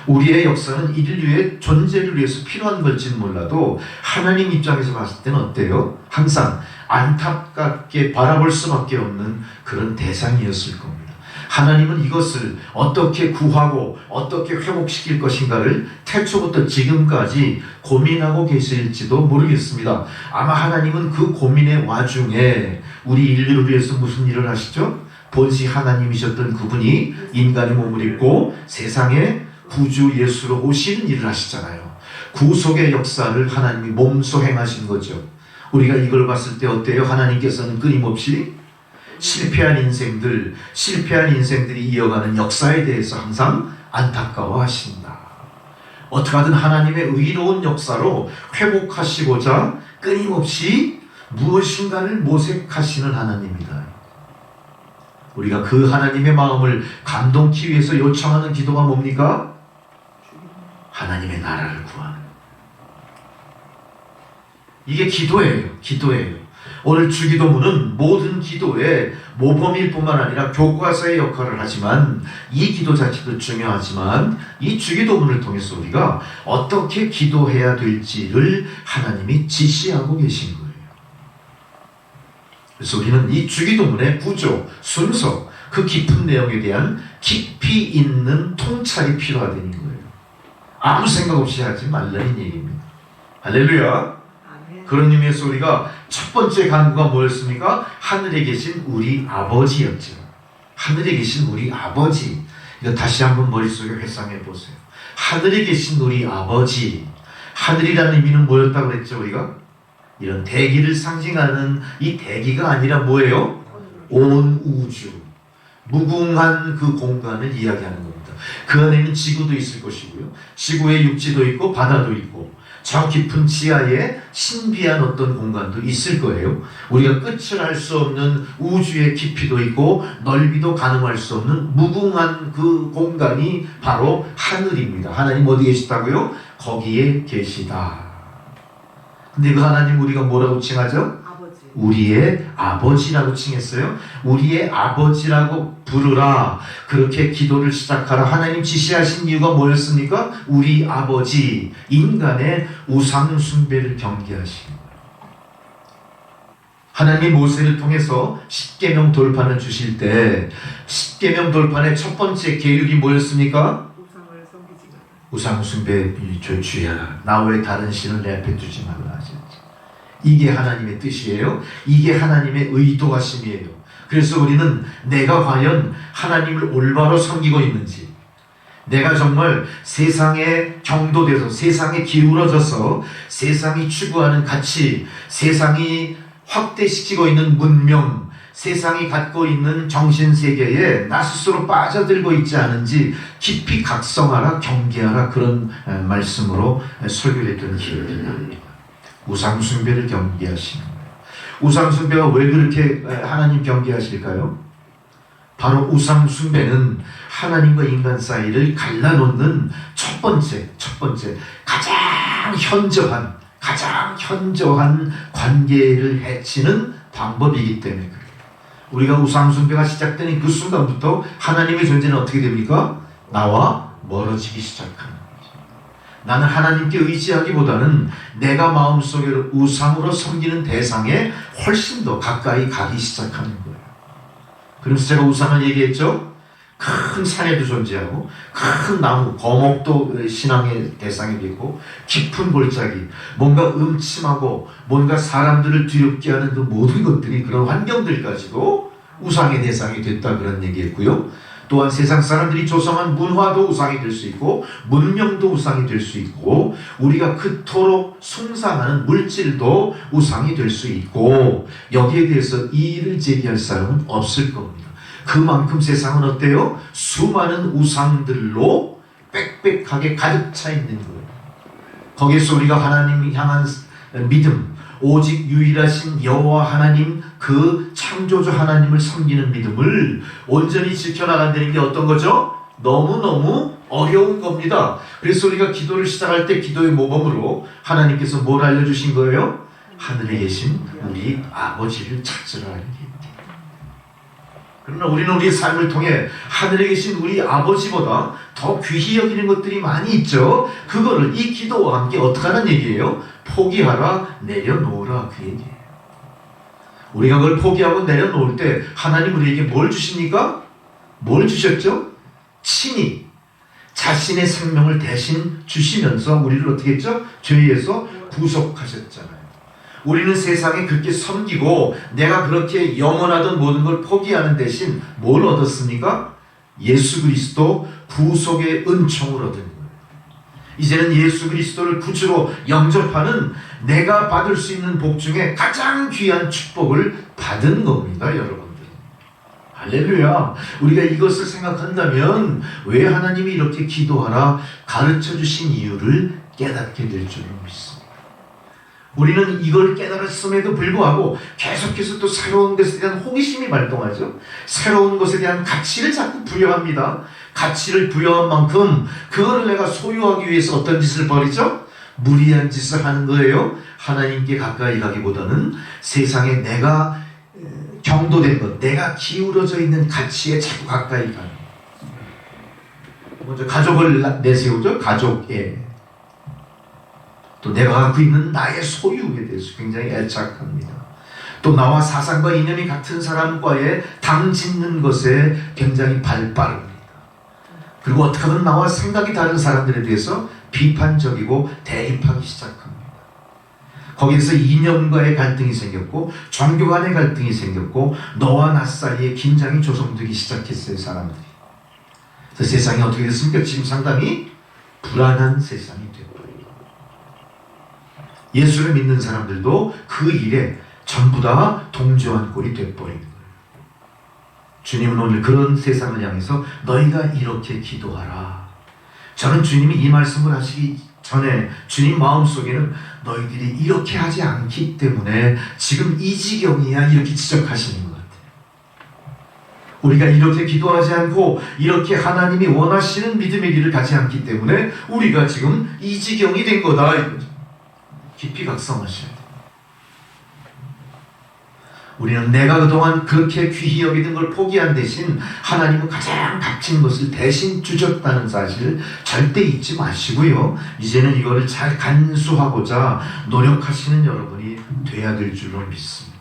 우리의 역사는 인류의 존재를 위해서 필요한 걸지는 몰라도 하나님 입장에서 봤을 때는 어때요? 항상 안타깝게 바라볼 수밖에 없는 그런 대상이었을 겁니다. 하나님은 이것을 어떻게 구하고 어떻게 회복시킬 것인가를 태초부터 지금까지 고민하고 계실지도 모르겠습니다. 아마 하나님은 그 고민의 와중에 우리 인류를 위해서 무슨 일을 하시죠? 본시 하나님이셨던 그분이 인간의 몸을 입고 세상에 구주 예수로 오시는 일을 하시잖아요. 구속의 역사를 하나님이 몸소 행하신 거죠. 우리가 이걸 봤을 때 어때요? 하나님께서는 끊임없이 실패한 인생들이 이어가는 역사에 대해서 항상 안타까워하신다. 어떻게 하든 하나님의 의로운 역사로 회복하시고자 끊임없이 무엇인가를 모색하시는 하나님이다. 우리가 그 하나님의 마음을 감동치 위해서 요청하는 기도가 뭡니까? 하나님의 나라를 구하는. 이게 기도예요. 기도예요. 오늘 주기도문은 모든 기도의 모범일 뿐만 아니라 교과서의 역할을 하지만 이 기도 자체도 중요하지만 이 주기도문을 통해서 우리가 어떻게 기도해야 될지를 하나님이 지시하고 계신 거예요. 그래서 우리는 이 주기도문의 구조, 순서, 그 깊은 내용에 대한 깊이 있는 통찰이 필요하다는 거예요. 아무 생각 없이 하지 말라는 얘기입니다. 할렐루야. 아멘. 그런 의미에서 우리가 첫 번째 간구가 뭐였습니까? 하늘에 계신 우리 아버지였죠. 하늘에 계신 우리 아버지. 이거 다시 한번 머릿속에 회상해 보세요. 하늘에 계신 우리 아버지. 하늘이라는 의미는 뭐였다고 그랬죠, 우리가? 이런 대기를 상징하는 이 대기가 아니라 뭐예요? 온 우주. 무궁한 그 공간을 이야기하는 겁니다. 그 안에는 지구도 있을 것이고요. 지구에 육지도 있고 바다도 있고 저 깊은 지하에 신비한 어떤 공간도 있을 거예요. 우리가 끝을 알 수 없는 우주의 깊이도 있고 넓이도 가늠할 수 없는 무궁한 그 공간이 바로 하늘입니다. 하나님 어디 계시다고요? 거기에 계시다. 근데 그 하나님 우리가 뭐라고 칭하죠? 아버지. 우리의 아버지라고 칭했어요. 우리의 아버지라고 부르라. 그렇게 기도를 시작하라. 하나님 지시하신 이유가 뭐였습니까? 우리 아버지, 인간의 우상 숭배를 경계하시는 거예요. 하나님이 모세를 통해서 십계명 돌판을 주실 때 십계명 돌판의 첫 번째 계율이 뭐였습니까? 우상을 섬기지 말라. 우상 숭배 주의하라. 나 외에 다른 신을 내 앞에 두지 말라 하셨죠. 이게 하나님의 뜻이에요. 이게 하나님의 의도하심이에요. 그래서 우리는 내가 과연 하나님을 올바로 섬기고 있는지, 내가 정말 세상에 경도돼서 세상에 기울어져서 세상이 추구하는 가치, 세상이 확대시키고 있는 문명, 세상이 갖고 있는 정신세계에 나 스스로 빠져들고 있지 않은지 깊이 각성하라, 경계하라, 그런 말씀으로 설교를 했던 기억이 납니다. 우상숭배를 경계하시는 거예요. 우상숭배가 왜 그렇게 하나님 경계하실까요? 바로 우상숭배는 하나님과 인간 사이를 갈라놓는 첫 번째 가장 현저한 관계를 해치는 방법이기 때문에 그래요. 우리가 우상숭배가 시작되는 그 순간부터 하나님의 존재는 어떻게 됩니까? 나와 멀어지기 시작합니다. 나는 하나님께 의지하기보다는 내가 마음속에 우상으로 섬기는 대상에 훨씬 더 가까이 가기 시작하는 거예요. 그래서 제가 우상을 얘기했죠. 큰 산에도 존재하고 큰 나무, 거목도 신앙의 대상이 되고 깊은 골짜기, 뭔가 음침하고 뭔가 사람들을 두렵게 하는 그 모든 것들이 그런 환경들까지도 우상의 대상이 됐다 그런 얘기했고요. 또한 세상 사람들이 조성한 문화도 우상이 될 수 있고 문명도 우상이 될 수 있고 우리가 그토록 숭상하는 물질도 우상이 될 수 있고 여기에 대해서 이의를 제기할 사람은 없을 겁니다. 그만큼 세상은 어때요? 수많은 우상들로 빽빽하게 가득 차 있는 거예요. 거기에서 우리가 하나님 향한 믿음, 오직 유일하신 여호와 하나님, 그 창조주 하나님을 섬기는 믿음을 온전히 지켜나간다는 게 어떤 거죠? 너무너무 어려운 겁니다. 그래서 우리가 기도를 시작할 때 기도의 모범으로 하나님께서 뭘 알려주신 거예요? 하늘에 계신 우리 아버지를 찾으라는 게. 그러나 우리는 우리의 삶을 통해 하늘에 계신 우리 아버지보다 더 귀히 여기는 것들이 많이 있죠. 그거를 이 기도와 함께 어떻게 하는 얘기예요? 포기하라, 내려놓으라, 그 얘기예요. 우리가 그걸 포기하고 내려놓을 때 하나님 우리에게 뭘 주십니까? 뭘 주셨죠? 친히 자신의 생명을 대신 주시면서 우리를 어떻게 했죠? 죄에서 구속하셨잖아요. 우리는 세상에 그렇게 섬기고 내가 그렇게 영원하던 모든 걸 포기하는 대신 뭘 얻었습니까? 예수 그리스도 구속의 은총을 얻은 거예요. 이제는 예수 그리스도를 구주로 영접하는 내가 받을 수 있는 복 중에 가장 귀한 축복을 받은 겁니다, 여러분들. 할렐루야. 우리가 이것을 생각한다면 왜 하나님이 이렇게 기도하라 가르쳐 주신 이유를 깨닫게 될 줄을 믿습니다. 우리는 이걸 깨달았음에도 불구하고 계속해서 또 새로운 것에 대한 호기심이 발동하죠. 새로운 것에 대한 가치를 자꾸 부여합니다. 가치를 부여한 만큼 그거를 내가 소유하기 위해서 어떤 짓을 벌이죠? 무리한 짓을 하는 거예요. 하나님께 가까이 가기보다는 세상에 내가 경도된 것, 내가 기울어져 있는 가치에 자꾸 가까이 가는 거예요. 먼저 가족을 내세우죠. 가족에. 또 내가 갖고 있는 나의 소유에 대해서 굉장히 애착합니다. 또 나와 사상과 이념이 같은 사람과의 당 짓는 것에 굉장히 발빠릅니다. 그리고 어떻게 하면 나와 생각이 다른 사람들에 대해서 비판적이고 대립하기 시작합니다. 거기에서 이념과의 갈등이 생겼고 종교 간의 갈등이 생겼고 너와 나 사이에 긴장이 조성되기 시작했어요. 사람들이. 그래서 세상이 어떻게 됐습니까? 지금 상당히 불안한 세상이 되어버려요. 예수를 믿는 사람들도 그 일에 전부 다 동조한 꼴이 되어버린 거예요. 주님은 오늘 그런 세상을 향해서 너희가 이렇게 기도하라. 저는 주님이 이 말씀을 하시기 전에 주님 마음속에는 너희들이 이렇게 하지 않기 때문에 지금 이 지경이야 이렇게 지적하시는 것 같아요. 우리가 이렇게 기도하지 않고 이렇게 하나님이 원하시는 믿음의 길을 가지 않기 때문에 우리가 지금 이 지경이 된 거다. 깊이 각성하셔야 돼요. 우리는 내가 그동안 그렇게 귀히 여기던 걸 포기한 대신 하나님은 가장 값진 것을 대신 주셨다는 사실을 절대 잊지 마시고요. 이제는 이거를 잘 간수하고자 노력하시는 여러분이 돼야 될 줄로 믿습니다.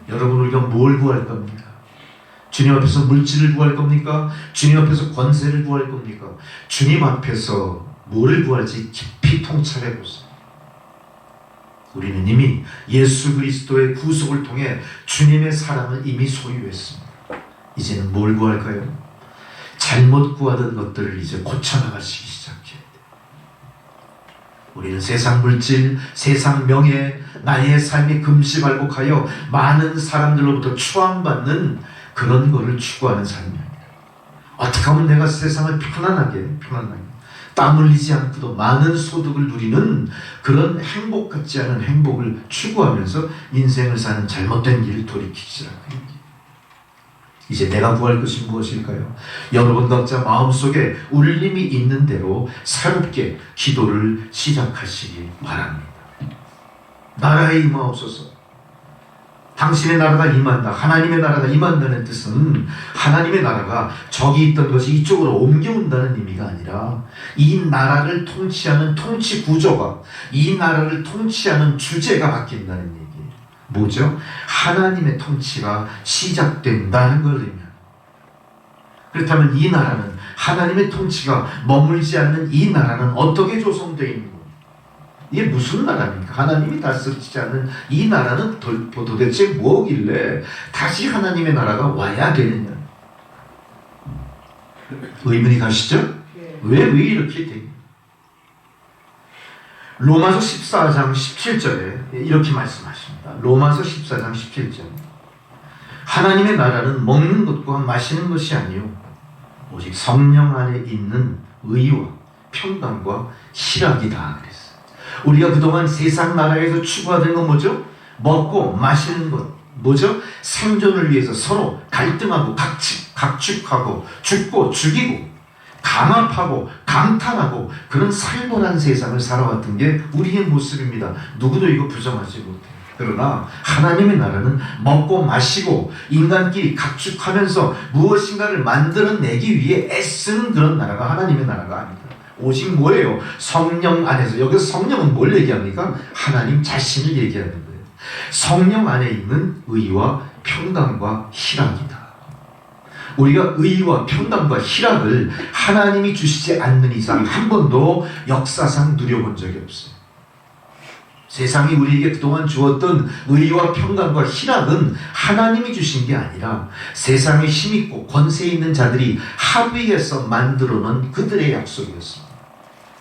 여러분, 우리가 뭘 구할 겁니까? 주님 앞에서 물질을 구할 겁니까? 주님 앞에서 권세를 구할 겁니까? 주님 앞에서 뭐를 구할지 깊이 통찰해 보세요. 우리는 이미 예수 그리스도의 구속을 통해 주님의 사랑을 이미 소유했습니다. 이제는 뭘 구할까요? 잘못 구하던 것들을 이제 고쳐나가시기 시작해야 돼요. 우리는 세상 물질, 세상 명예, 나의 삶이 금시발복하여 많은 사람들로부터 추앙받는 그런 거를 추구하는 삶입니다. 어떻게 하면 내가 세상을 편안하게 땀 흘리지 않고도 많은 소득을 누리는 그런 행복 같지 않은 행복을 추구하면서 인생을 사는 잘못된 길을 돌이키기 시작합니다. 이제 내가 구할 것이 무엇일까요? 여러분 각자 마음속에 울림이 있는 대로 새롭게 기도를 시작하시기 바랍니다. 나라에 임하옵소서. 당신의 나라가 임한다. 하나님의 나라가 임한다는 뜻은 하나님의 나라가 저기 있던 것이 이쪽으로 옮겨온다는 의미가 아니라 이 나라를 통치하는 통치 구조가, 이 나라를 통치하는 주제가 바뀐다는 얘기예요. 뭐죠? 하나님의 통치가 시작된다는 걸 의미합니다. 그렇다면 이 나라는, 하나님의 통치가 머물지 않는 이 나라는 어떻게 조성되어 있는 거예요? 이게 무슨 나라입니까? 하나님이 다스리지 않는 이 나라는 도대체 뭐길래 다시 하나님의 나라가 와야 되느냐? 의문이 가시죠? 왜 이렇게 되냐? 로마서 14장 17절에 이렇게 말씀하십니다. 로마서 14장 17절. 하나님의 나라는 먹는 것과 마시는 것이 아니요 오직 성령 안에 있는 의와 평강과 희락이다 그랬어요. 우리가 그동안 세상 나라에서 추구하던 건 뭐죠? 먹고 마시는 것. 뭐죠? 생존을 위해서 서로 갈등하고 각축하고 죽고 죽이고 강압하고 강탈하고 그런 살벌한 세상을 살아왔던 게 우리의 모습입니다. 누구도 이거 부정하지 못해요. 그러나 하나님의 나라는 먹고 마시고 인간끼리 각축하면서 무엇인가를 만들어내기 위해 애쓰는 그런 나라가 하나님의 나라가 아닙니다. 오직 뭐예요? 성령 안에서. 여기서 성령은 뭘 얘기합니까? 하나님 자신을 얘기하는 거예요. 성령 안에 있는 의와 평강과 희락이다. 우리가 의와 평강과 희락을 하나님이 주시지 않는 이상 한 번도 역사상 누려본 적이 없어요. 세상이 우리에게 그동안 주었던 의와 평강과 희락은 하나님이 주신 게 아니라 세상에 힘있고 권세 있는 자들이 합의해서 만들어놓은 그들의 약속이었습니다.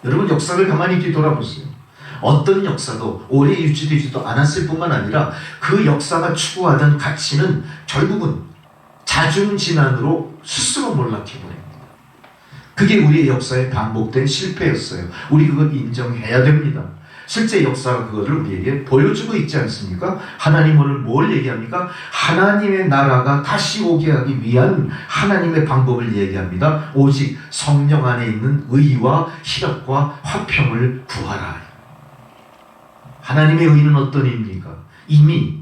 여러분, 역사를 가만히 뒤돌아보세요. 어떤 역사도 오래 유지되지도 않았을 뿐만 아니라 그 역사가 추구하던 가치는 결국은 자중진환으로 스스로 몰락해버립니다. 그게 우리의 역사에 반복된 실패였어요. 우리 그걸 인정해야 됩니다. 실제 역사가 그거를 우리에게 보여주고 있지 않습니까? 하나님 오늘 뭘 얘기합니까? 하나님의 나라가 다시 오게 하기 위한 하나님의 방법을 얘기합니다. 오직 성령 안에 있는 의와 희락과 화평을 구하라. 하나님의 의는 어떤 의미입니까? 이미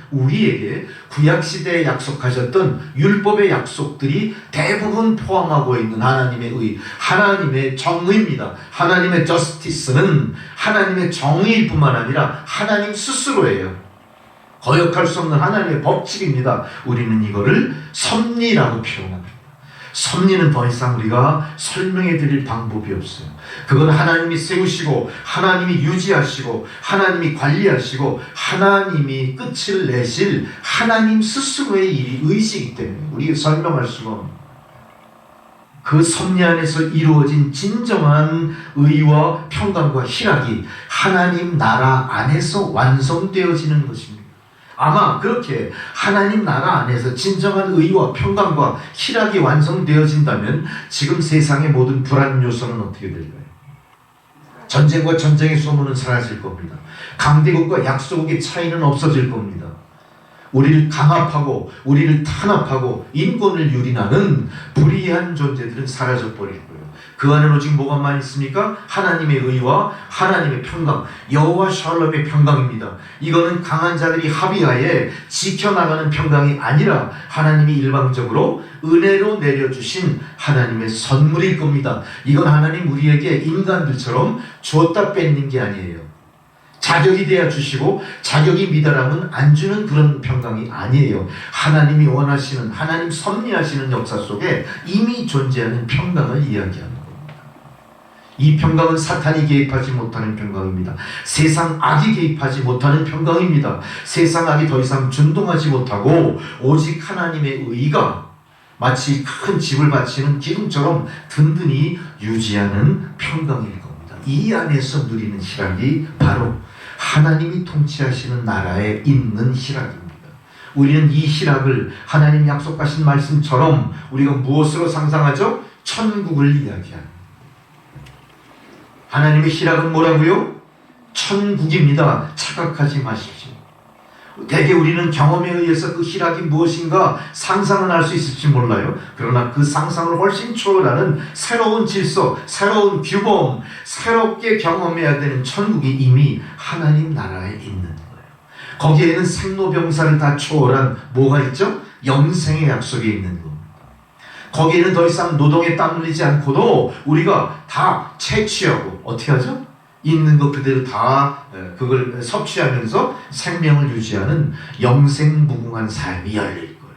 우리에게 구약시대에 약속하셨던 율법의 약속들이 대부분 포함하고 있는 하나님의 의, 하나님의 정의입니다. 하나님의 저스티스는 하나님의 정의일 뿐만 아니라 하나님 스스로예요. 거역할 수 없는 하나님의 법칙입니다. 우리는 이거를 섭리라고 표현합니다. 섭리는 더 이상 우리가 설명해 드릴 방법이 없어요. 그건 하나님이 세우시고 하나님이 유지하시고 하나님이 관리하시고 하나님이 끝을 내실 하나님 스스로의 일이 의지이기 때문에 우리가 설명할 수가 없는 그 섭리 안에서 이루어진 진정한 의와 평강과 희락이 하나님 나라 안에서 완성되어지는 것입니다. 아마 그렇게 하나님 나라 안에서 진정한 의와 평강과 희락이 완성되어진다면 지금 세상의 모든 불안 요소는 어떻게 될까요? 전쟁과 전쟁의 소문은 사라질 겁니다. 강대국과 약소국의 차이는 없어질 겁니다. 우리를 강압하고 우리를 탄압하고 인권을 유린하는 불의한 존재들은 사라져버릴 거예요. 그 안에 오직 뭐가만 있습니까? 하나님의 의와 하나님의 평강, 여호와 샬롬의 평강입니다. 이거는 강한 자들이 합의하에 지켜나가는 평강이 아니라 하나님이 일방적으로 은혜로 내려주신 하나님의 선물일 겁니다. 이건 하나님 우리에게 인간들처럼 줬다 뺏는 게 아니에요. 자격이 돼야 주시고 자격이 미달하면 안 주는 그런 평강이 아니에요. 하나님이 원하시는 하나님 섭리하시는 역사 속에 이미 존재하는 평강을 이야기하는 겁니다. 이 평강은 사탄이 개입하지 못하는 평강입니다. 세상 악이 개입하지 못하는 평강입니다. 세상 악이 더 이상 준동하지 못하고 오직 하나님의 의가 마치 큰 집을 바치는 기둥처럼 든든히 유지하는 평강일 겁니다. 이 안에서 누리는 희락이 바로 하나님이 통치하시는 나라에 있는 희락입니다. 우리는 이 희락을 하나님 약속하신 말씀처럼 우리가 무엇으로 상상하죠? 천국을 이야기합니다. 하나님의 희락은 뭐라고요? 천국입니다. 착각하지 마십시오. 대개 우리는 경험에 의해서 그 희락이 무엇인가 상상은 할 수 있을지 몰라요. 그러나 그 상상을 훨씬 초월하는 새로운 질서, 새로운 규범, 새롭게 경험해야 되는 천국이 이미 하나님 나라에 있는 거예요. 거기에는 생로병사를 다 초월한 뭐가 있죠? 영생의 약속이 있는 겁니다. 거기에는 더 이상 노동에 땀 흘리지 않고도 우리가 다 채취하고 어떻게 하죠? 있는 것 그대로 다 그걸 섭취하면서 생명을 유지하는 영생무궁한 삶이 열릴 거예요.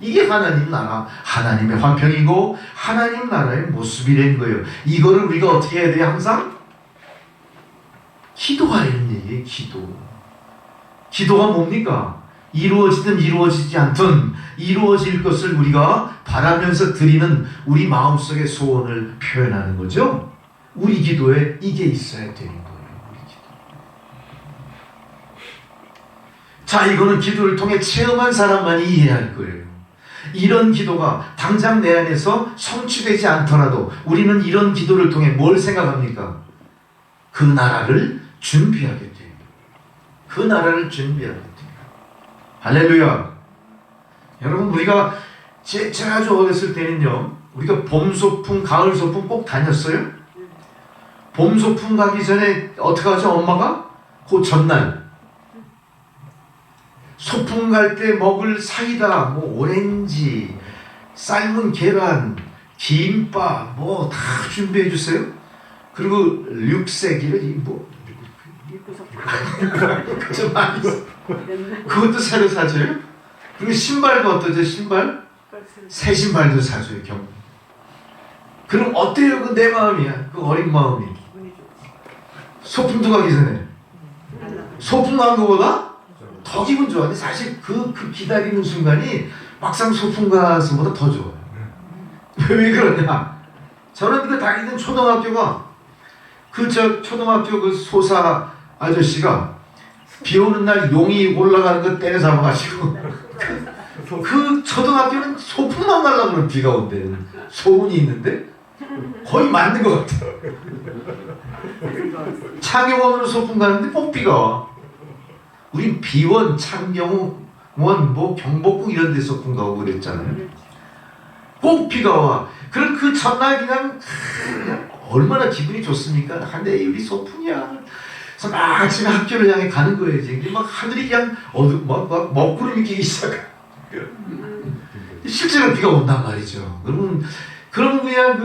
이게 하나님 나라, 하나님의 화평이고 하나님 나라의 모습이라는 거예요. 이거를 우리가 어떻게 해야 돼요? 항상 기도하려는 얘기예요. 기도가 뭡니까? 이루어지든 이루어지지 않든 이루어질 것을 우리가 바라면서 드리는 우리 마음속의 소원을 표현하는 거죠. 우리 기도에 이게 있어야 되는 거예요. 우리 기도. 자, 이거는 기도를 통해 체험한 사람만이 이해할 거예요. 이런 기도가 당장 내 안에서 성취되지 않더라도 우리는 이런 기도를 통해 뭘 생각합니까? 그 나라를 준비하게 돼요. 그 나라를 준비하게 돼요. 할렐루야. 여러분, 우리가 제가 아주 어렸을 때는요, 우리가 봄 소풍, 가을 소풍 꼭 다녔어요. 봄 소풍 가기 전에 어떻게 하죠? 엄마가? 그 전날 소풍 갈 때 먹을 사이다, 뭐 오렌지, 삶은 계란, 김밥 뭐 다 준비해 주세요. 그리고 륙색 이런 뭐 좀 많이 그것도 새로 사줘요. 그리고 신발도 어떠죠? 신발? 새 신발도 사줘요. 경우. 그럼 어때요? 그 내 마음이야. 그 어린 마음이. 소풍도 가기 전에 소풍 간 거보다 더 기분 좋아. 근데 사실 그 기다리는 순간이 막상 소풍 가서보다 더 좋아요. 왜 그러냐? 저는 그 다니던 초등학교가 초등학교 그 소사 아저씨가 비 오는 날 용이 올라가는 거 때려 잡아가지고 그 초등학교는 소풍만 가려고 그러면 비가 온대. 소문이 있는데 거의 맞는 것 같아. 창경원으로 소풍 가는데 꼭 비가 와. 우린 비원, 창경원, 뭐 경복궁 이런 데 소풍 가고 그랬잖아요. 꼭 비가 와. 그럼 그 첫날 그냥 얼마나 기분이 좋습니까? 내일 우리 소풍이야. 그래서 막 아침에 학교를 향해 가는 거예요. 이제 막 하늘이 그냥 막 먹구름이 끼기 시작해. 실제로 비가 온단 말이죠. 그럼 그냥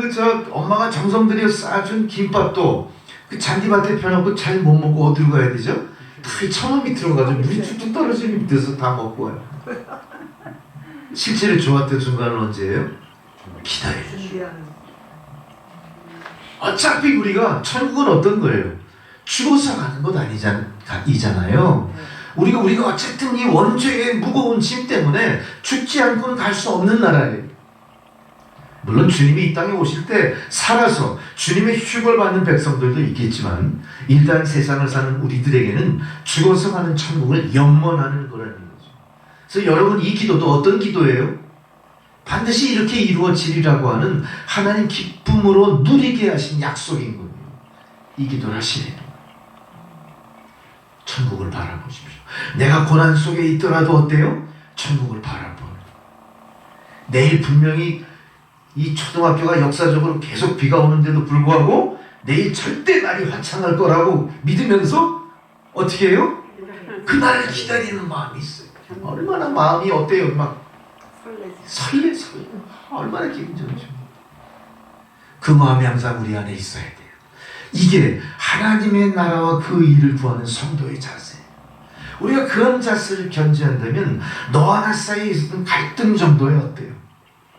엄마가 정성 들여 싸준 김밥도 그 잔디밭에 펴놓고 잘 못 먹고 어디로 가야 되죠? 다 이 천원 밑으로 가서 물이 툭툭 떨어지는 밑에서 다 먹고 와요. 실제로 좋았던 순간은 언제예요? 기다려주죠. 준비하는. 어차피 우리가 천국은 어떤 거예요? 죽어서 가는 것 아니잖아요. 우리가 어쨌든 이 원죄의 무거운 짐 때문에 죽지 않고는 갈 수 없는 나라예요. 물론 주님이 이 땅에 오실 때 살아서 주님의 휴식을 받는 백성들도 있겠지만 일단 세상을 사는 우리들에게는 죽어서 가는 천국을 염원하는 거라는 거죠. 그래서 여러분, 이 기도도 어떤 기도예요? 반드시 이렇게 이루어지리라고 하는 하나님 기쁨으로 누리게 하신 약속인 거예요. 이 기도를 하시는 거예요. 천국을 바라보십시오. 내가 고난 속에 있더라도 어때요? 천국을 바라보는. 내일 분명히 이 초등학교가 역사적으로 계속 비가 오는데도 불구하고 내일 절대 날이 화창할 거라고 믿으면서 어떻게 해요? 그날을 기다리는 마음이 있어요. 얼마나 마음이 어때요? 막 설레. 얼마나 기분 좋죠. 그 마음이 항상 우리 안에 있어야 돼요. 이게 하나님의 나라와 그 일을 구하는 성도의 자세. 우리가 그런 자세를 견지한다면 너와 나 사이에 있었던 갈등 정도에 어때요?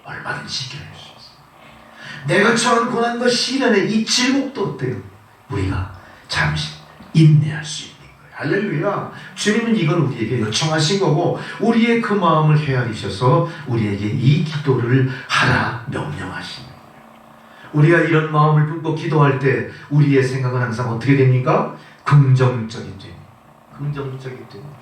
얼마든지 이겨낼 수 있어요. 내가 처한 고난과 시련의 이 질곡도 어때요? 우리가 잠시 인내할 수 있는 거예요. 할렐루야. 주님은 이걸 우리에게 요청하신 거고 우리의 그 마음을 헤아리셔서 우리에게 이 기도를 하라 명령하신 거예요. 우리가 이런 마음을 품고 기도할 때 우리의 생각은 항상 어떻게 됩니까? 긍정적이 됩니다. 긍정적이 됩니다.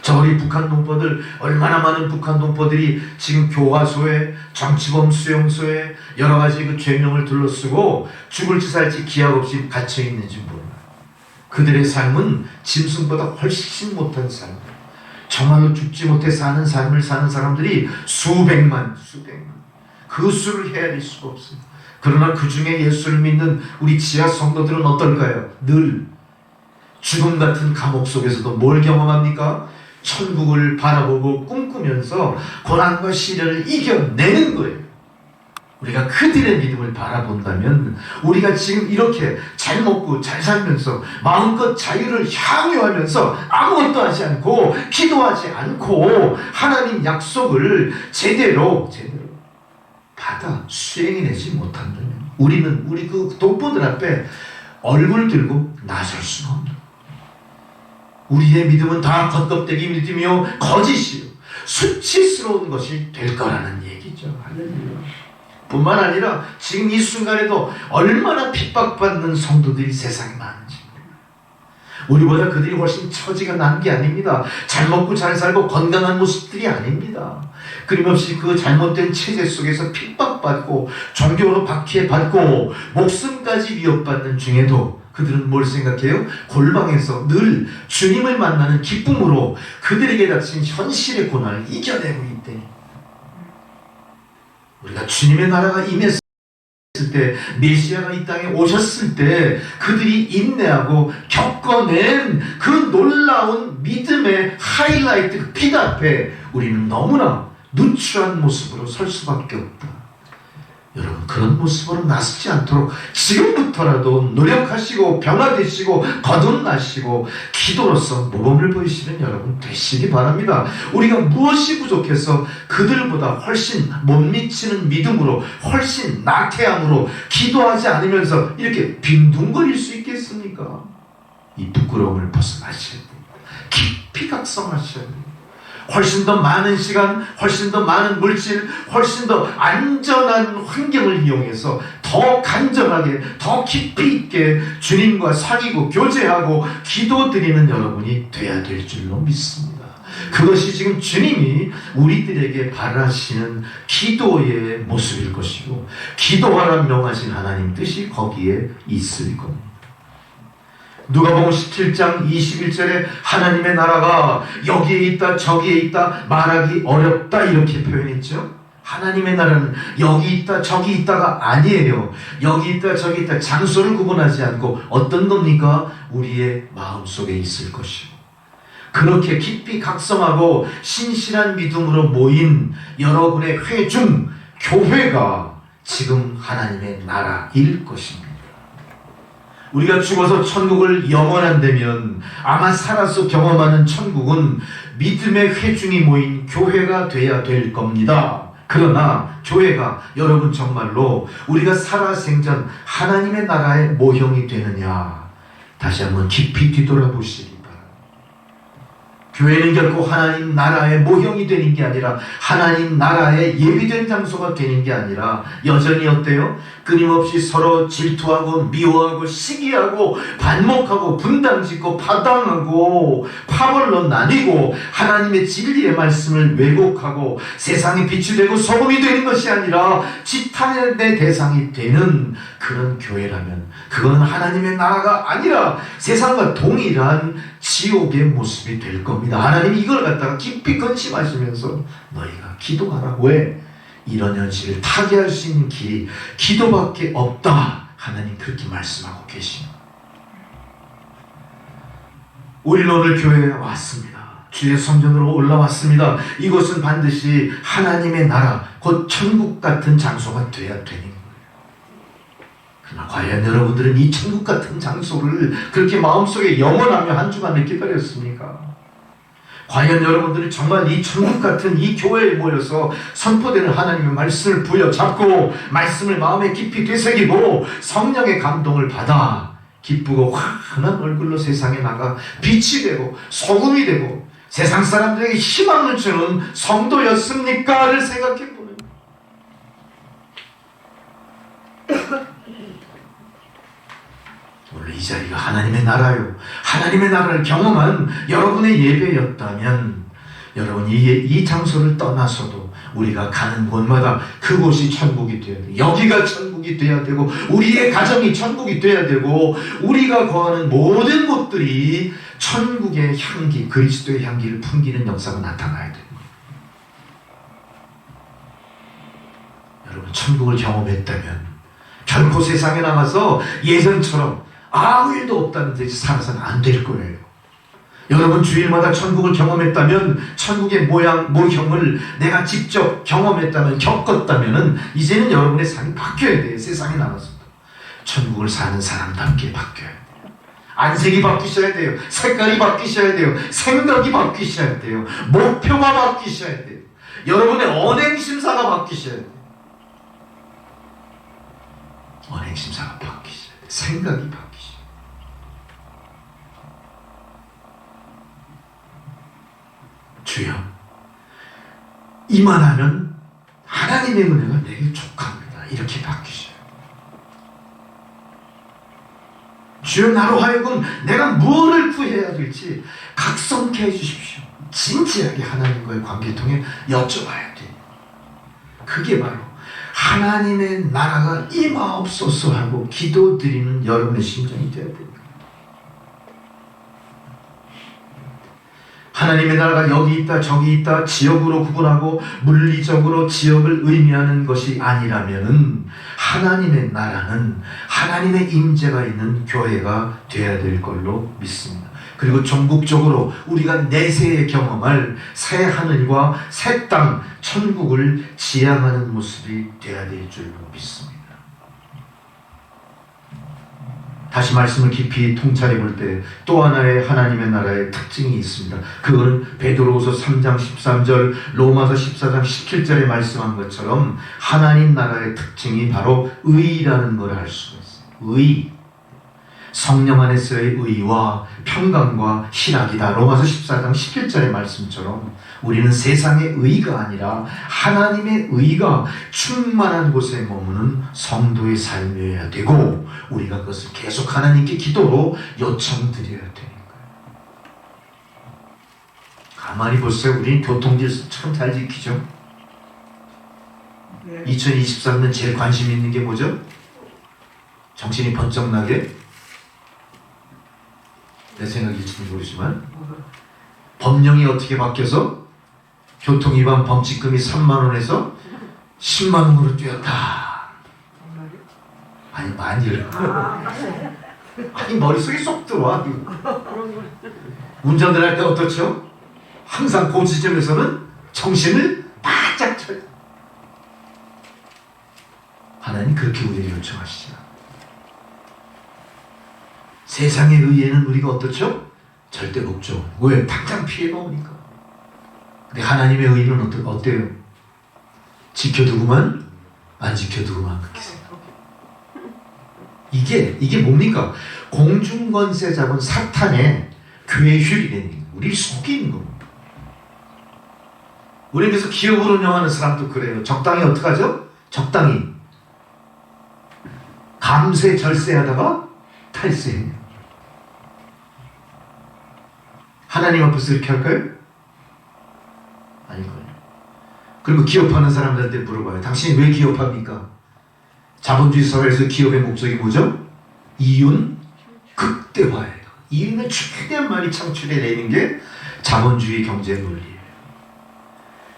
저 우리 북한 동포들, 얼마나 많은 북한 동포들이 지금 교화소에, 정치범 수용소에 여러 가지 그 죄명을 둘러쓰고 죽을지 살지 기약 없이 갇혀 있는지 몰라요. 그들의 삶은 짐승보다 훨씬 못한 삶. 정말로 죽지 못해 사는 삶을 사는 사람들이 수백만. 그 수를 헤아릴 수가 없어요. 그러나 그 중에 예수를 믿는 우리 지하 성도들은 어떨까요? 늘 죽음 같은 감옥 속에서도 뭘 경험합니까? 천국을 바라보고 꿈꾸면서 고난과 시련을 이겨내는 거예요. 우리가 그들의 믿음을 바라본다면 우리가 지금 이렇게 잘 먹고 잘 살면서 마음껏 자유를 향유하면서 아무것도 하지 않고 기도하지 않고 하나님 약속을 제대로 받아 수행해내지 못한다면 우리는 우리 그 동포들 앞에 얼굴 들고 나설 수는 없는 거예요. 우리의 믿음은 다 겉껍데기 믿으며 거짓이요 수치스러운 것이 될 거라는 얘기죠. 할렐루야. 뿐만 아니라 지금 이 순간에도 얼마나 핍박받는 성도들이 세상에 많은지 우리보다 그들이 훨씬 처지가 난 게 아닙니다. 잘 먹고 잘 살고 건강한 모습들이 아닙니다. 끊임없이 그 잘못된 체제 속에서 핍박받고 종교로 박해받고 목숨까지 위협받는 중에도 그들은 뭘 생각해요? 골방에서 늘 주님을 만나는 기쁨으로 그들에게 닥친 현실의 고난을 이겨내고 있대. 우리가 주님의 나라가 임했을 때, 메시아가 이 땅에 오셨을 때 그들이 인내하고 겪어낸 그 놀라운 믿음의 하이라이트, 그 빛 앞에 우리는 너무나 누추한 모습으로 설 수밖에 없다. 여러분, 그런 모습으로 나서지 않도록 지금부터라도 노력하시고 변화되시고 거듭나시고 기도로서 모범을 보이시는 여러분 되시기 바랍니다. 우리가 무엇이 부족해서 그들보다 훨씬 못 미치는 믿음으로 훨씬 나태함으로 기도하지 않으면서 이렇게 빈둥거릴 수 있겠습니까? 이 부끄러움을 벗어나셔야 됩니다. 깊이 각성하셔야 됩니다. 훨씬 더 많은 시간, 훨씬 더 많은 물질, 훨씬 더 안전한 환경을 이용해서 더 간절하게, 더 깊이 있게 주님과 사귀고 교제하고 기도드리는 여러분이 돼야 될 줄로 믿습니다. 그것이 지금 주님이 우리들에게 바라시는 기도의 모습일 것이고 기도하라 명하신 하나님 뜻이 거기에 있을 겁니다. 누가복음 17장 21절에 하나님의 나라가 여기에 있다 저기에 있다 말하기 어렵다 이렇게 표현했죠. 하나님의 나라는 여기 있다 저기 있다가 아니에요. 여기 있다 저기 있다 장소를 구분하지 않고 어떤 겁니까? 우리의 마음속에 있을 것이고 그렇게 깊이 각성하고 신실한 믿음으로 모인 여러분의 회중 교회가 지금 하나님의 나라일 것입니다. 우리가 죽어서 천국을 영원한다면 아마 살아서 경험하는 천국은 믿음의 회중이 모인 교회가 돼야 될 겁니다. 그러나 교회가 여러분 정말로 우리가 살아생전 하나님의 나라의 모형이 되느냐, 다시 한번 깊이 뒤돌아보시기 바랍니다. 교회는 결코 하나님 나라의 모형이 되는 게 아니라 하나님 나라의 예비된 장소가 되는 게 아니라 여전히 어때요? 끊임없이 서로 질투하고 미워하고 시기하고 반목하고 분당짓고 파당하고 파벌로 나뉘고 하나님의 진리의 말씀을 왜곡하고 세상의 빛이 되고 소금이 되는 것이 아니라 지탄의 대상이 되는 그런 교회라면 그건 하나님의 나라가 아니라 세상과 동일한 지옥의 모습이 될 겁니다. 하나님이 이걸 갖다가 깊이 근심하시면서 너희가 기도하라. 왜? 이런 현실을 타개할 수 있는 길이 기도밖에 없다. 하나님 그렇게 말씀하고 계십니다. 우리는 오늘 교회에 왔습니다. 주의 성전으로 올라왔습니다. 이곳은 반드시 하나님의 나라, 곧 천국 같은 장소가 돼야 되는 거예요. 그러나 과연 여러분들은 이 천국 같은 장소를 그렇게 마음속에 영원하며 한 주간을 기다렸습니까? 과연 여러분들이 정말 이 천국 같은 이 교회에 모여서 선포되는 하나님의 말씀을 부여잡고 말씀을 마음에 깊이 되새기고 성령의 감동을 받아 기쁘고 환한 얼굴로 세상에 나가 빛이 되고 소금이 되고 세상 사람들에게 희망을 주는 성도였습니까?를 생각해 보는 오늘 이 자리가 하나님의 나라요. 하나님의 나라를 경험한 여러분의 예배였다면 여러분 이 장소를 떠나서도 우리가 가는 곳마다 그곳이 천국이 되어야 되고 여기가 천국이 되어야 되고 우리의 가정이 천국이 되어야 되고 우리가 거하는 모든 곳들이 천국의 향기, 그리스도의 향기를 풍기는 역사가 나타나야 됩니다. 여러분 천국을 경험했다면 결코 세상에 나가서 예전처럼 아무 일도 없다는 듯이 살아서는 안 될 거예요. 여러분 주일마다 천국을 경험했다면 천국의 모형을 내가 직접 경험했다면 겪었다면 이제는 여러분의 삶이 바뀌어야 돼요. 세상에 나가서도 천국을 사는 사람답게 바뀌어야 돼요. 안색이 바뀌셔야 돼요. 색깔이 바뀌셔야 돼요. 생각이 바뀌셔야 돼요. 목표가 바뀌셔야 돼요. 여러분의 언행심사가 바뀌셔야 돼요. 언행심사가 바뀌셔야 돼요. 생각이 바뀌셔야 돼요. 주여, 이만하면 하나님의 은혜가 내게 족합니다. 이렇게 바뀌셔요. 주여, 나로 하여금 내가 무엇을 구해야 될지 각성케 해주십시오. 진지하게 하나님과의 관계를 통해 여쭤봐야 돼요. 그게 바로 하나님의 나라가 임하옵소서 하고 기도드리는 여러분의 심정이 되어야 됩니다. 하나님의 나라가 여기 있다 저기 있다 지역으로 구분하고 물리적으로 지역을 의미하는 것이 아니라면 하나님의 나라는 하나님의 임재가 있는 교회가 되어야 될 걸로 믿습니다. 그리고 전국적으로 우리가 내세에 경험할 새 하늘과 새 땅, 천국을 지향하는 모습이 되어야 될 줄로 믿습니다. 다시 말씀을 깊이 통찰해 볼 때 또 하나의 하나님의 나라의 특징이 있습니다. 그거는 베드로후서 3장 13절, 로마서 14장 17절에 말씀한 것처럼 하나님 나라의 특징이 바로 의라는 걸 알 수가 있어요. 의. 성령 안에서의 의와 평강과 희락이다. 로마서 14장 11절의 말씀처럼 우리는 세상의 의가 아니라 하나님의 의가 충만한 곳에 머무는 성도의 삶이어야 되고 우리가 그것을 계속 하나님께 기도로 요청드려야 되는 거예요. 가만히 보세요. 우리는 교통질서 참 잘 지키죠. 2023년 제일 관심 있는 게 뭐죠? 정신이 번쩍 나게? 내 생각일지는 모르지만 법령이 어떻게 바뀌어서 교통위반 범칙금이 3만원에서 10만원으로 뛰었다. 아니 많이 아니 머릿속에 쏙 들어와. 운전을 할 때 어떻죠? 항상 그 지점에서는 정신을 바짝 차려. 하나님 그렇게 우리에게 요청하시죠. 세상의 의에는 우리가 어떻죠? 절대 없죠. 왜? 당장 피해가 오니까. 근데 하나님의 의는 어때요? 지켜두고만 안 지켜두고만 그렇게 생각해요. 이게 뭡니까? 공중권세 잡은 사탄의 괴휼이라는 거예요. 우리를 속이는 겁니다. 우리 그래서 기업을 운영하는 사람도 그래요. 적당히 어떻게 하죠? 적당히 감세 절세하다가 탈세. 하나님 앞에서 이렇게 할까요? 아니거든요. 그리고 기업하는 사람들한테 물어봐요. 당신이 왜 기업합니까? 자본주의 사회에서 기업의 목적이 뭐죠? 이윤 극대화예요. 이윤을 최대한 많이 창출해내는 게 자본주의 경제 논리예요.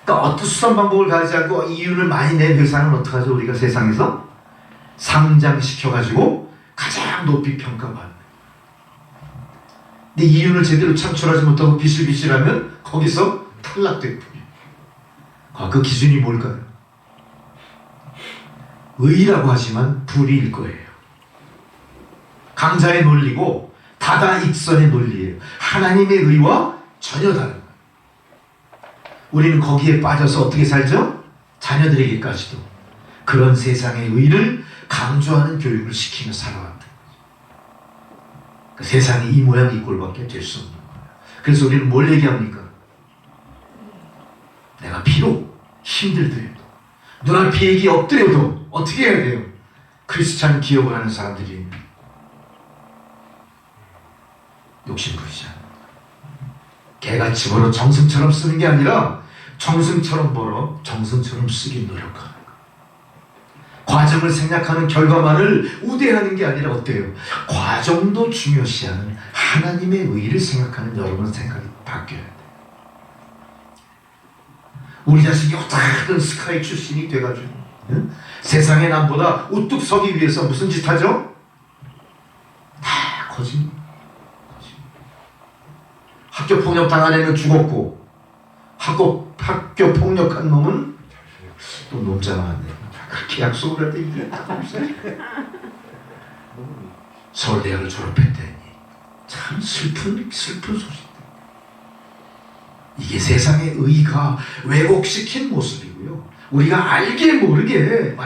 그러니까 어떠한 방법을 가리지 않고 이윤을 많이 낸 회사는 어떡하죠? 우리가 세상에서 상장시켜가지고 가장 높이 평가받는. 근데 이윤을 제대로 창출하지 못하고 비실비실하면 거기서 탈락될 뿐이에요. 그 기준이 뭘까요? 의라고 하지만 불의일 거예요. 강자의 논리고 다다익선의 논리예요. 하나님의 의와 전혀 다른 거예요. 우리는 거기에 빠져서 어떻게 살죠? 자녀들에게까지도 그런 세상의 의를 강조하는 교육을 시키며 살아왔다. 그 세상이 이 모양 이 꼴밖에 될 수 없는 거예요. 그래서 우리는 뭘 얘기합니까? 내가 비록 힘들더라도 눈앞에 얘기 없더라도 어떻게 해야 돼요? 크리스찬 기업을 하는 사람들이 욕심 부리지 않아요. 개같이 벌어 정승처럼 쓰는 게 아니라 정승처럼 벌어 정승처럼 쓰기 노력하는 거예요. 과정을 생략하는 결과만을 우대하는 게 아니라 어때요? 과정도 중요시하는 하나님의 의를 생각하는 여러분 생각이 바뀌어야 돼요. 우리 자식이 어떻게든 스카이 출신이 돼가지고 응? 세상에 남보다 우뚝 서기 위해서 무슨 짓 하죠? 다 거짓말. 학교 폭력 당한 애는 죽었고 학교 폭력한 놈은 또 놈자 나왔네. 그렇게 약속을 하더니 이게 서울대학을 졸업했다니 참 슬픈 소리다. 이게 세상의 의가 왜곡시킨 모습이고요. 우리가 알게 모르게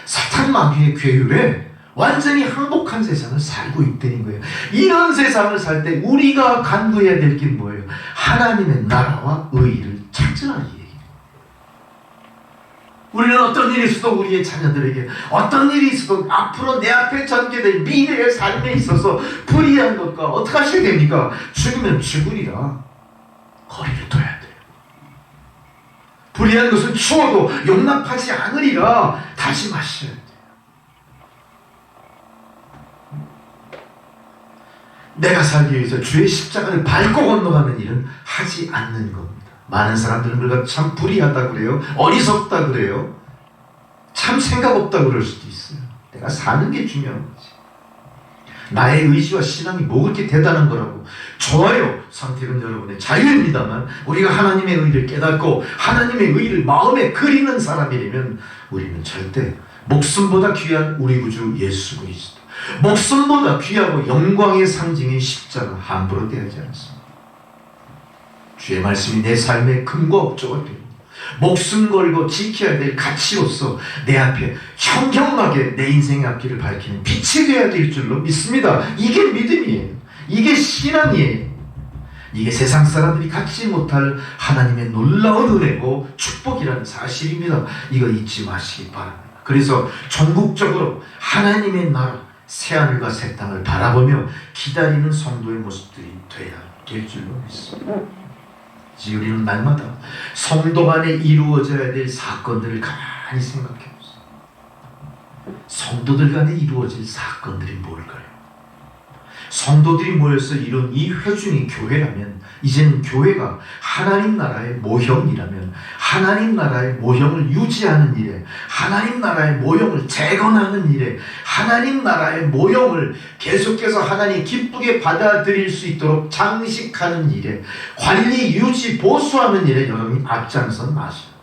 사탄 마귀의 괴율에 완전히 항복한 세상을 살고 있다는 거예요. 이런 세상을 살 때 우리가 간구해야 될 게 뭐예요? 하나님의 나라와 의를 찾으라는 얘기예요. 우리는 어떤 일이 있어도 우리의 자녀들에게 어떤 일이 있어도 앞으로 내 앞에 전개될 미래의 삶에 있어서 불의한 것과 어떻게 하셔야 됩니까? 죽으면 죽으리라 거리를 둬야 돼요. 불의한 것은 추워도 용납하지 않으리라 다짐하셔야 돼요. 내가 살기 위해서 주의 십자가를 밟고 건너가는 일은 하지 않는 겁니다. 많은 사람들은 우리가 참 불의하다 그래요. 어리석다 그래요. 참 생각 없다 그럴 수도 있어요. 내가 사는 게 중요한 거지. 나의 의지와 신앙이 뭐 그렇게 대단한 거라고. 좋아요. 선택은 여러분의 자유입니다만 우리가 하나님의 의를 깨닫고 하나님의 의를 마음에 그리는 사람이라면 우리는 절대 목숨보다 귀한 우리 구주 예수 그리스도, 목숨보다 귀하고 영광의 상징인 십자가 함부로 대하지 않습니다. 주의 말씀이 내 삶의 근거 업조가 됩니다. 목숨 걸고 지켜야 될 가치로서 내 앞에 현명하게 내 인생의 앞길을 밝히는 빛이 되어야 될 줄로 믿습니다. 이게 믿음이에요. 이게 신앙이에요. 이게 세상 사람들이 갖지 못할 하나님의 놀라운 은혜고 축복이라는 사실입니다. 이거 잊지 마시기 바랍니다. 그래서 전국적으로 하나님의 나라 새하늘과 새 땅을 바라보며 기다리는 성도의 모습들이 돼야 될 줄로 믿습니다. 이제 우리는 날마다 성도 간에 이루어져야 될 사건들을 가만히 생각해 보세요. 성도들 간에 이루어질 사건들이 뭘까요? 성도들이 모여서 이룬 이 회중이 교회라면 이제는 교회가 하나님 나라의 모형이라면 하나님 나라의 모형을 유지하는 일에, 하나님 나라의 모형을 재건하는 일에, 하나님 나라의 모형을 계속해서 하나님 기쁘게 받아들일 수 있도록 장식하는 일에, 관리, 유지, 보수하는 일에 여러분이 앞장서 나셔요.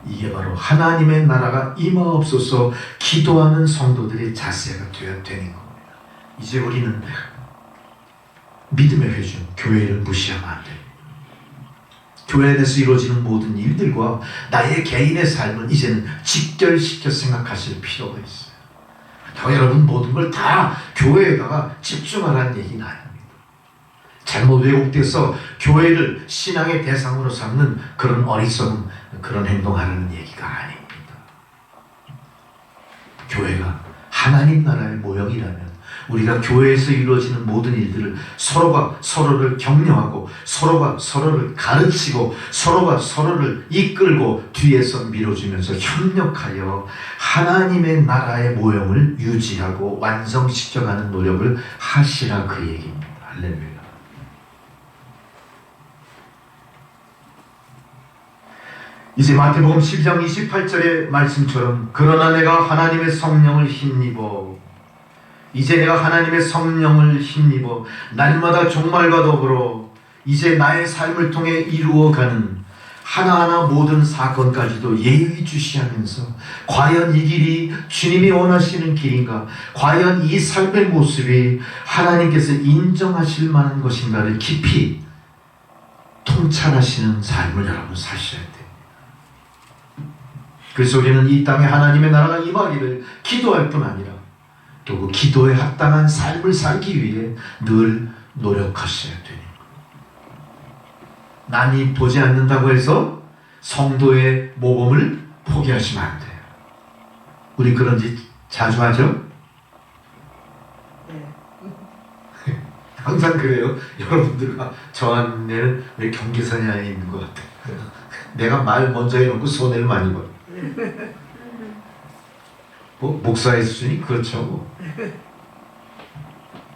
이게 바로 하나님의 나라가 임하옵소서 기도하는 성도들의 자세가 되어야 되는 겁니다. 이제 우리는 믿음의 회중, 교회를 무시하면 안 됩니다. 교회 안에서 이루어지는 모든 일들과 나의 개인의 삶을 이제는 직결시켜 생각하실 필요가 있어요. 여러분 모든 걸 다 교회에다가 집중하라는 얘기는 아닙니다. 잘못 왜곡돼서 교회를 신앙의 대상으로 삼는 그런 어리석은 그런 행동하라는 얘기가 아닙니다. 교회가 하나님 나라의 모형이라면 우리가 교회에서 이루어지는 모든 일들을 서로가 서로를 격려하고 서로가 서로를 가르치고 서로가 서로를 이끌고 뒤에서 밀어주면서 협력하여 하나님의 나라의 모형을 유지하고 완성시켜가는 노력을 하시라 그 얘기입니다. 할렐루야. 이제 마태복음 12장 28절의 말씀처럼 그러나 내가 하나님의 성령을 힘입어 이제 내가 하나님의 성령을 힘입어 날마다 종말과 더불어 이제 나의 삶을 통해 이루어가는 하나하나 모든 사건까지도 예의주시하면서 과연 이 길이 주님이 원하시는 길인가, 과연 이 삶의 모습이 하나님께서 인정하실 만한 것인가를 깊이 통찰하시는 삶을 여러분 사셔야 돼요. 그래서 우리는 이 땅에 하나님의 나라가 임하기를 기도할 뿐 아니라 또 그 기도에 합당한 삶을 살기 위해 늘 노력하셔야 되니 남이 보지 않는다고 해서 성도의 모범을 포기하시면 안 돼요. 우리 그런 짓 자주 하죠? 항상 그래요. 여러분들과 저 안에는 왜 경계선이 안에 있는 것 같아요. 내가 말 먼저 해놓고 손해를 많이 봐요. 뭐 목사의 수준이 그렇죠.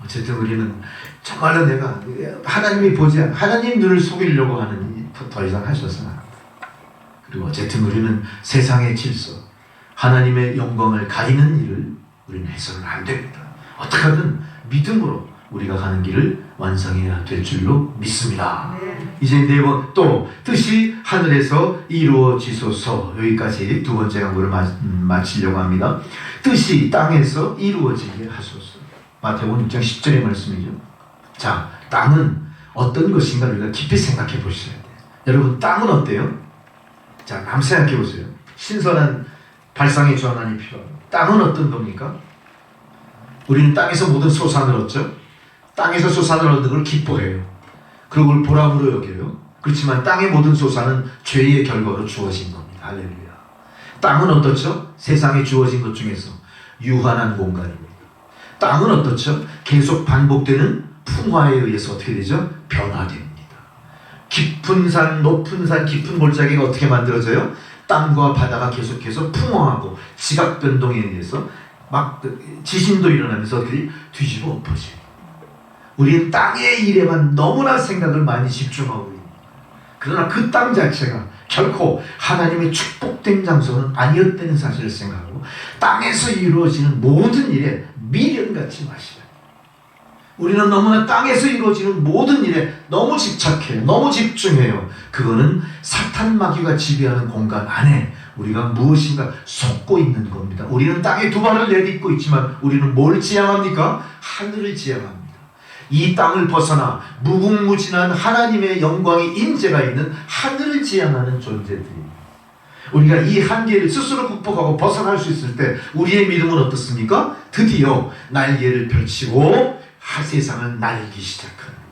어쨌든 우리는 정말로 내가 하나님이 보지 않, 하나님 눈을 속이려고 하는 일 더 이상 하셔서는 안 돼. 그리고 어쨌든 우리는 세상의 질서, 하나님의 영광을 가리는 일을 우리는 해서는 안 됩니다. 어떻게 하든 믿음으로 우리가 가는 길을 완성해야 될 줄로 믿습니다. 이제 네 번 또 뜻이 하늘에서 이루어지소서. 여기까지 두 번째 강구를 마치려고 합니다. 뜻이 땅에서 이루어지게 하소서. 마태복음 6장 10절의 말씀이죠. 자, 땅은 어떤 것인가 우리가 깊이 생각해 보셔야 돼요. 여러분 땅은 어때요? 자, 한번 생각해 보세요. 신선한 발상의 전환이 필요합니다. 땅은 어떤 겁니까? 우리는 땅에서 모든 소산을 얻죠. 땅에서 소산을 얻는 걸 기뻐해요. 그리고 그걸 보람으로 여겨요. 그렇지만 땅의 모든 소산은 죄의 결과로 주어진 겁니다. 할렐루야. 땅은 어떻죠? 세상에 주어진 것 중에서 유한한 공간입니다. 땅은 어떻죠? 계속 반복되는 풍화에 의해서 어떻게 되죠? 변화됩니다. 깊은 산, 높은 산, 깊은 골짜기가 어떻게 만들어져요? 땅과 바다가 계속해서 풍화하고 지각 변동에 의해서 막 지진도 일어나면서 어떻게 뒤집어 엎어져요. 우리는 땅의 일에만 너무나 생각을 많이 집중하고 있습니다. 그러나 그 땅 자체가 결코 하나님의 축복된 장소는 아니었다는 사실을 생각하고 땅에서 이루어지는 모든 일에 미련 갖지 마시라. 우리는 너무나 땅에서 이루어지는 모든 일에 너무 집착해요. 너무 집중해요. 그거는 사탄 마귀가 지배하는 공간 안에 우리가 무엇인가 속고 있는 겁니다. 우리는 땅에 두 발을 내딛고 있지만 우리는 뭘 지향합니까? 하늘을 지향합니다. 이 땅을 벗어나 무궁무진한 하나님의 영광의 임재가 있는 하늘을 지향하는 존재들입니다. 우리가 이 한계를 스스로 극복하고 벗어날 수 있을 때 우리의 믿음은 어떻습니까? 드디어 날개를 펼치고 세상을 날기 시작하는 거예요.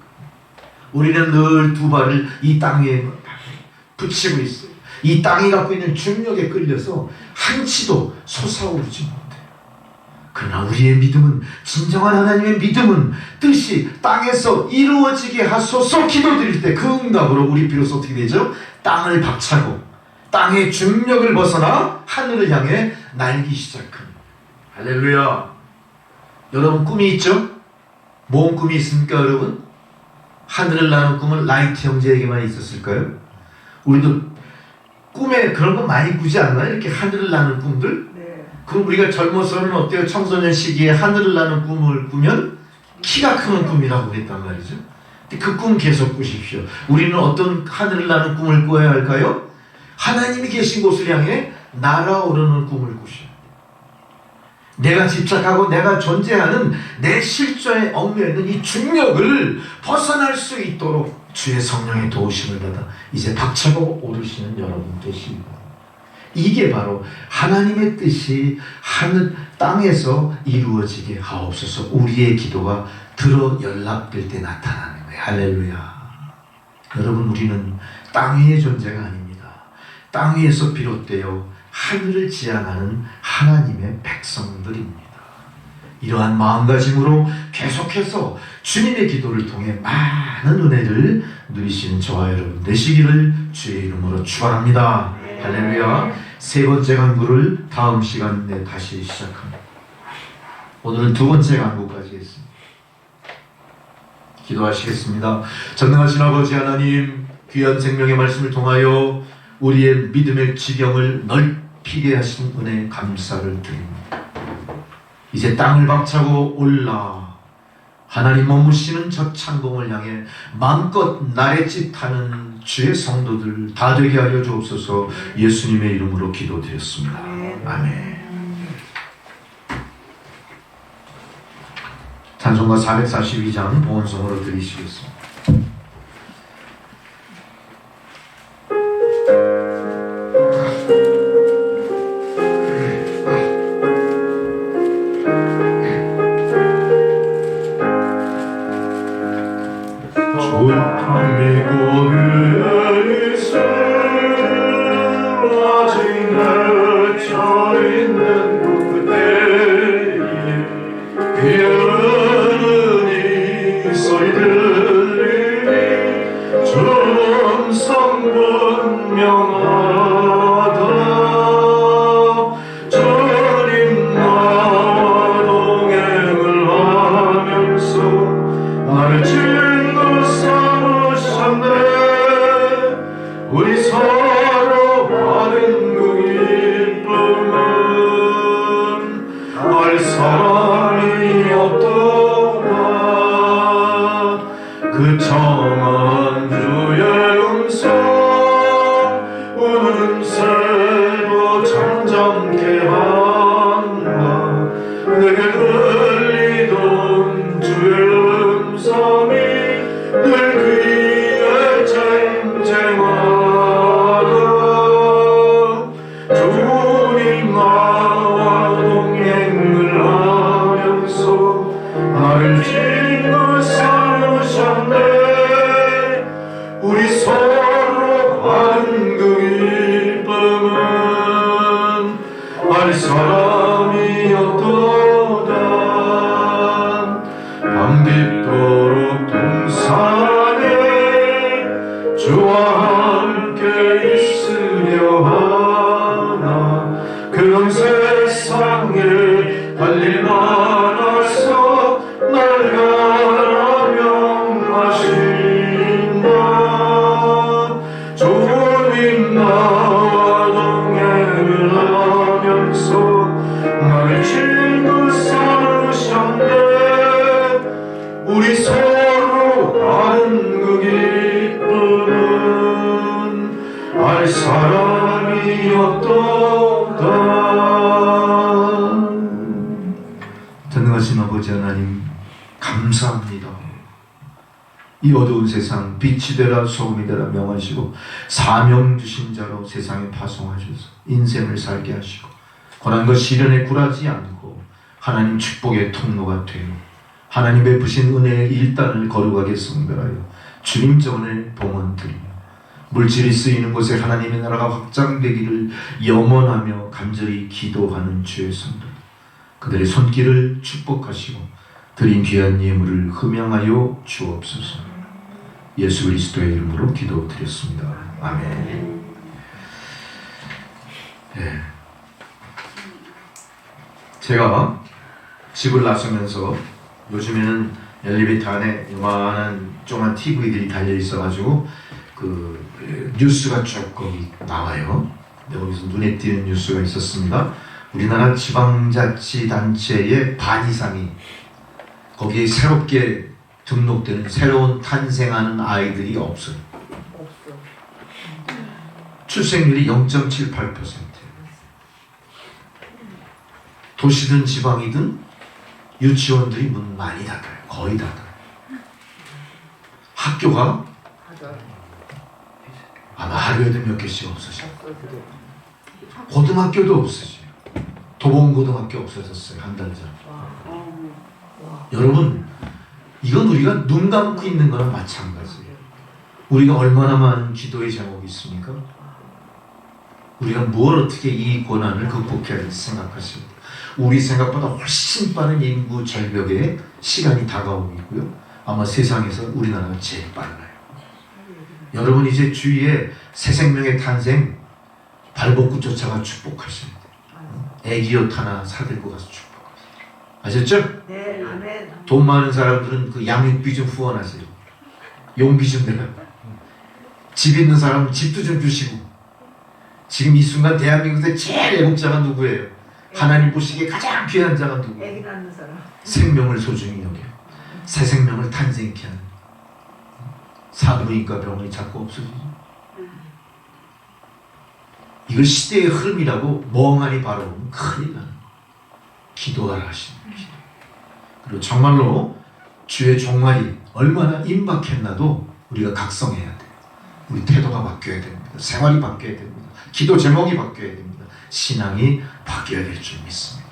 우리는 늘 두 발을 이 땅에 붙이고 있어요. 이 땅이 갖고 있는 중력에 끌려서 한치도 솟아오르지 못해요. 그러나 우리의 믿음은, 진정한 하나님의 믿음은 뜻이 땅에서 이루어지게 하소서 기도드릴 때 그 응답으로 우리 비로소 어떻게 되죠? 땅을 박차고 땅의 중력을 벗어나 하늘을 향해 날기 시작합니다. 할렐루야. 여러분 꿈이 있죠? 뭔 꿈이 있습니까 여러분? 하늘을 나는 꿈은 라이트 형제에게만 있었을까요? 우리도 꿈에 그런 거 많이 꾸지 않나요? 이렇게 하늘을 나는 꿈들? 그럼 우리가 젊어서는 어때요? 청소년 시기에 하늘을 나는 꿈을 꾸면 키가 크는 꿈이라고 그랬단 말이죠. 근데 그 꿈 계속 꾸십시오. 우리는 어떤 하늘을 나는 꿈을 꿔야 할까요? 하나님이 계신 곳을 향해 날아오르는 꿈을 꾸셔요. 내가 집착하고 내가 존재하는 내 실존에 얽매이는 이 중력을 벗어날 수 있도록 주의 성령의 도우심을 받아 이제 박차고 오르시는 여러분 되시기 바랍니다. 이게 바로 하나님의 뜻이 하늘 땅에서 이루어지게 하옵소서. 우리의 기도가 들어 연락될 때 나타나는 거예요. 할렐루야. 여러분, 우리는 땅 위의 존재가 아닙니다. 땅 위에서 비롯되어 하늘을 지향하는 하나님의 백성들입니다. 이러한 마음가짐으로 계속해서 주님의 기도를 통해 많은 은혜를 누리시는 저와 여러분 되시기를 주의 이름으로 축원합니다. 할렐루야. 세 번째 강구를 다음 시간에 다시 시작합니다. 오늘은 두 번째 강구까지 했습니다. 기도하시겠습니다. 전능하신 아버지 하나님, 귀한 생명의 말씀을 통하여 우리의 믿음의 지경을 넓히게 하신 은혜 감사를 드립니다. 이제 땅을 박차고 올라 하나님 머무시는 저 창공을 향해 마음껏 나래짓하는 주의 성도들 다 되게 하여 주옵소서. 예수님의 이름으로 기도드렸습니다. 아멘. 찬송가 442장 보온성으로 드리시겠습니다. 전능하신 아버지 하나님, 감사합니다. 이 어두운 세상 빛이 되라 소금이 되라 명하시고 사명 주신 자로 세상에 파송하셔서 인생을 살게 하시고 고난과 시련에 굴하지 않고 하나님 축복의 통로가 되어 하나님 베푸신 은혜의 일단을 거룩하게 성별하여 주님 전에 봉헌드리며 물질이 쓰이는 곳에 하나님의 나라가 확장되기를 염원하며 간절히 기도하는 주의 성도, 그들의 손길을 축복하시고 드린 귀한 예물을 흠양하여 주옵소서. 예수 그리스도의 이름으로 기도드렸습니다. 아멘. 네. 제가 집을 나서면서 요즘에는 엘리베이터 안에 요만한 조그만 TV들이 달려 있어가지고 그 뉴스가 쭉 거기 나와요. 근데 거기서 눈에 띄는 뉴스가 있었습니다. 우리나라 지방자치단체의 반 이상이 거기에 새롭게 등록되는 새로운 탄생하는 아이들이 없어요. 출생률이 0.78%. 도시든 지방이든 유치원들이 문 많이 닫아요. 거의 닫아요. 학교가 아마 하루에도 몇 개씩 없어져요. 고등학교도 없어져요. 도봉고등학교 없어졌어요. 한 달 전. 여러분, 이건 우리가 눈 감고 있는 거랑 마찬가지예요. 우리가 얼마나 많은 기도의 제목이 있습니까? 우리가 뭘 어떻게 이 고난을 극복해야 될지 생각하십니다. 우리 생각보다 훨씬 빠른 인구 절벽에 시간이 다가오고 있고요. 아마 세상에서 우리나라가 제일 빨라요. 여러분, 이제 주위에 새 생명의 탄생 발벗고 쫓아가 축복하십니다. 애기 옷 하나 사들고 가서 축복하세요. 아셨죠? 네, 아멘. 돈 많은 사람들은 그 양육비 좀 후원하세요. 용기 좀 내라. 집 있는 사람은 집도 좀 주시고. 지금 이 순간 대한민국에서 제일 애국자가 누구예요? 하나님 보시기에 가장 귀한 자가 누구예요? 애기 낳는 사람. 생명을 소중히 여겨요. 새 생명을 탄생케 하는. 산부인과 병원이 자꾸 없어지죠. 이걸 시대의 흐름이라고 멍하니 바라보면 큰일 나는 거예요. 기도하라 하시는 기도. 그리고 정말로 주의 종말이 얼마나 임박했나도 우리가 각성해야 돼요. 우리 태도가 바뀌어야 됩니다. 생활이 바뀌어야 됩니다. 기도 제목이 바뀌어야 됩니다. 신앙이 바뀌어야 될 줄 믿습니다.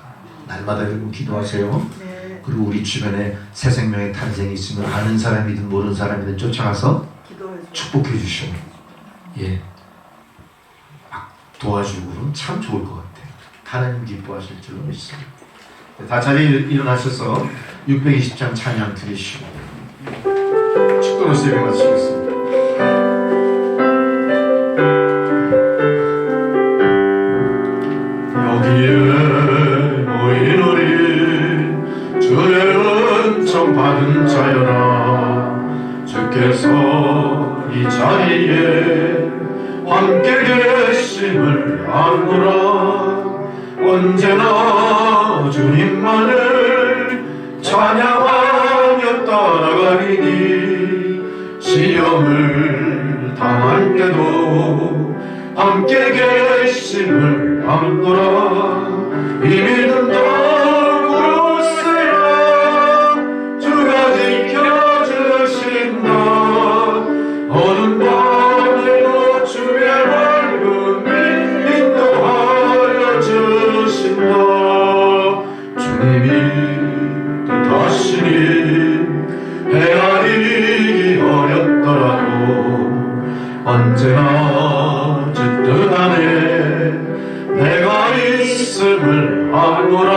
날마다 여러분 기도하세요. 네. 그리고 우리 주변에 새 생명의 탄생이 있으면 아는 사람이든 모르는 사람이든 쫓아가서 기도해서. 축복해 주시오. 예, 막 도와주고 그러면 참 좋을 것 같아요. 하나님 기뻐하실 줄로 믿습니다. 다 자리에 일어나셔서 620장 찬양 드리시고 축도로서 예배 마치겠습니다. 여기에 모인 우리 주의 은총 받은 자여라. 주께서 이 자리에 함께 계심을 아노라. 언제나 주님만을 찬양하며 따라가리니 시험을 당할 때도 함께 계심을 아노라. 이 믿음 더욱 세라. 주가 지켜주신다. 어두운 밤에도 주의 밝음이 인도하여 주신다. 주님이 뜻하시니 헤아리기 어렵더라도 언제나 주 뜻 안에 내가 있음을 알노라.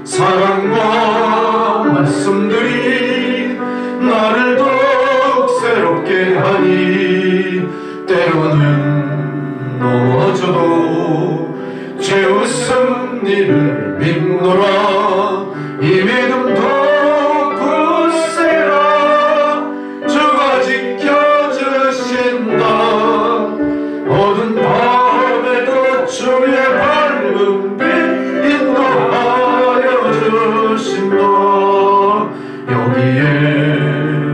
사랑과 말씀들이 나를 더욱 새롭게 하니 때로는 넘어져도 죄웃음 니를 믿노라. 이 믿음 더욱 굳세라. 주가 지켜주신다. 어두운 밤에도 주의 밝은 빛 인도하여 주신다. 여기에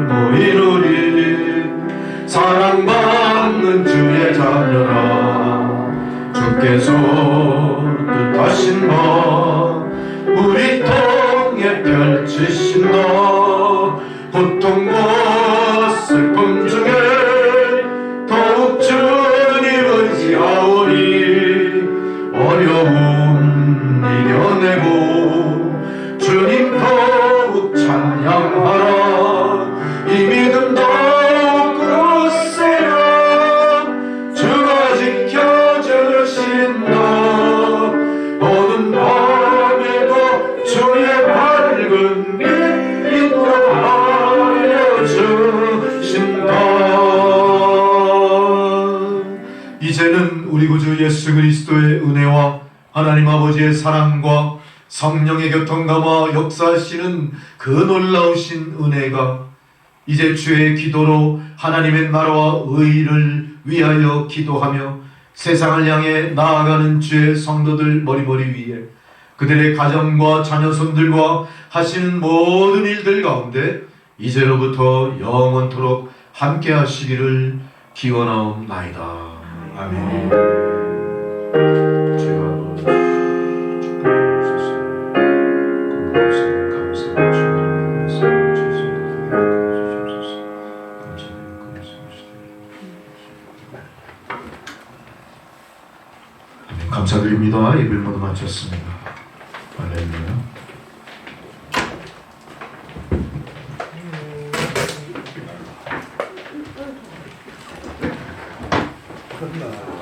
모인 우리 사랑받는 주의 자녀라. 주께서 뜻하신 바 우리 통에 펼치신다. 고통과 슬픔 중에 더욱 주님 의지하오니 어려움 이겨내고 주님 더욱 찬양하라. 이 믿음 더욱 굳세라. 주가 지켜주신다. 어두운 밤에도 주의 밝은 빛 인도하여 주신다. 이제는 우리 구주 예수 그리스도의 은혜와 하나님 아버지의 사랑과 성령의 교통감화 역사하시는 그 놀라우신 은혜가 이제 주의 기도로 하나님의 나라와 의를 위하여 기도하며 세상을 향해 나아가는 주의 성도들 머리머리 위에 그들의 가정과 자녀손들과 하시는 모든 일들 가운데 이제로부터 영원토록 함께 하시기를 기원하옵나이다. 아멘. 제가 감사드립니다. 예배를 모두 마쳤습니다. 할렐루야. 끝나.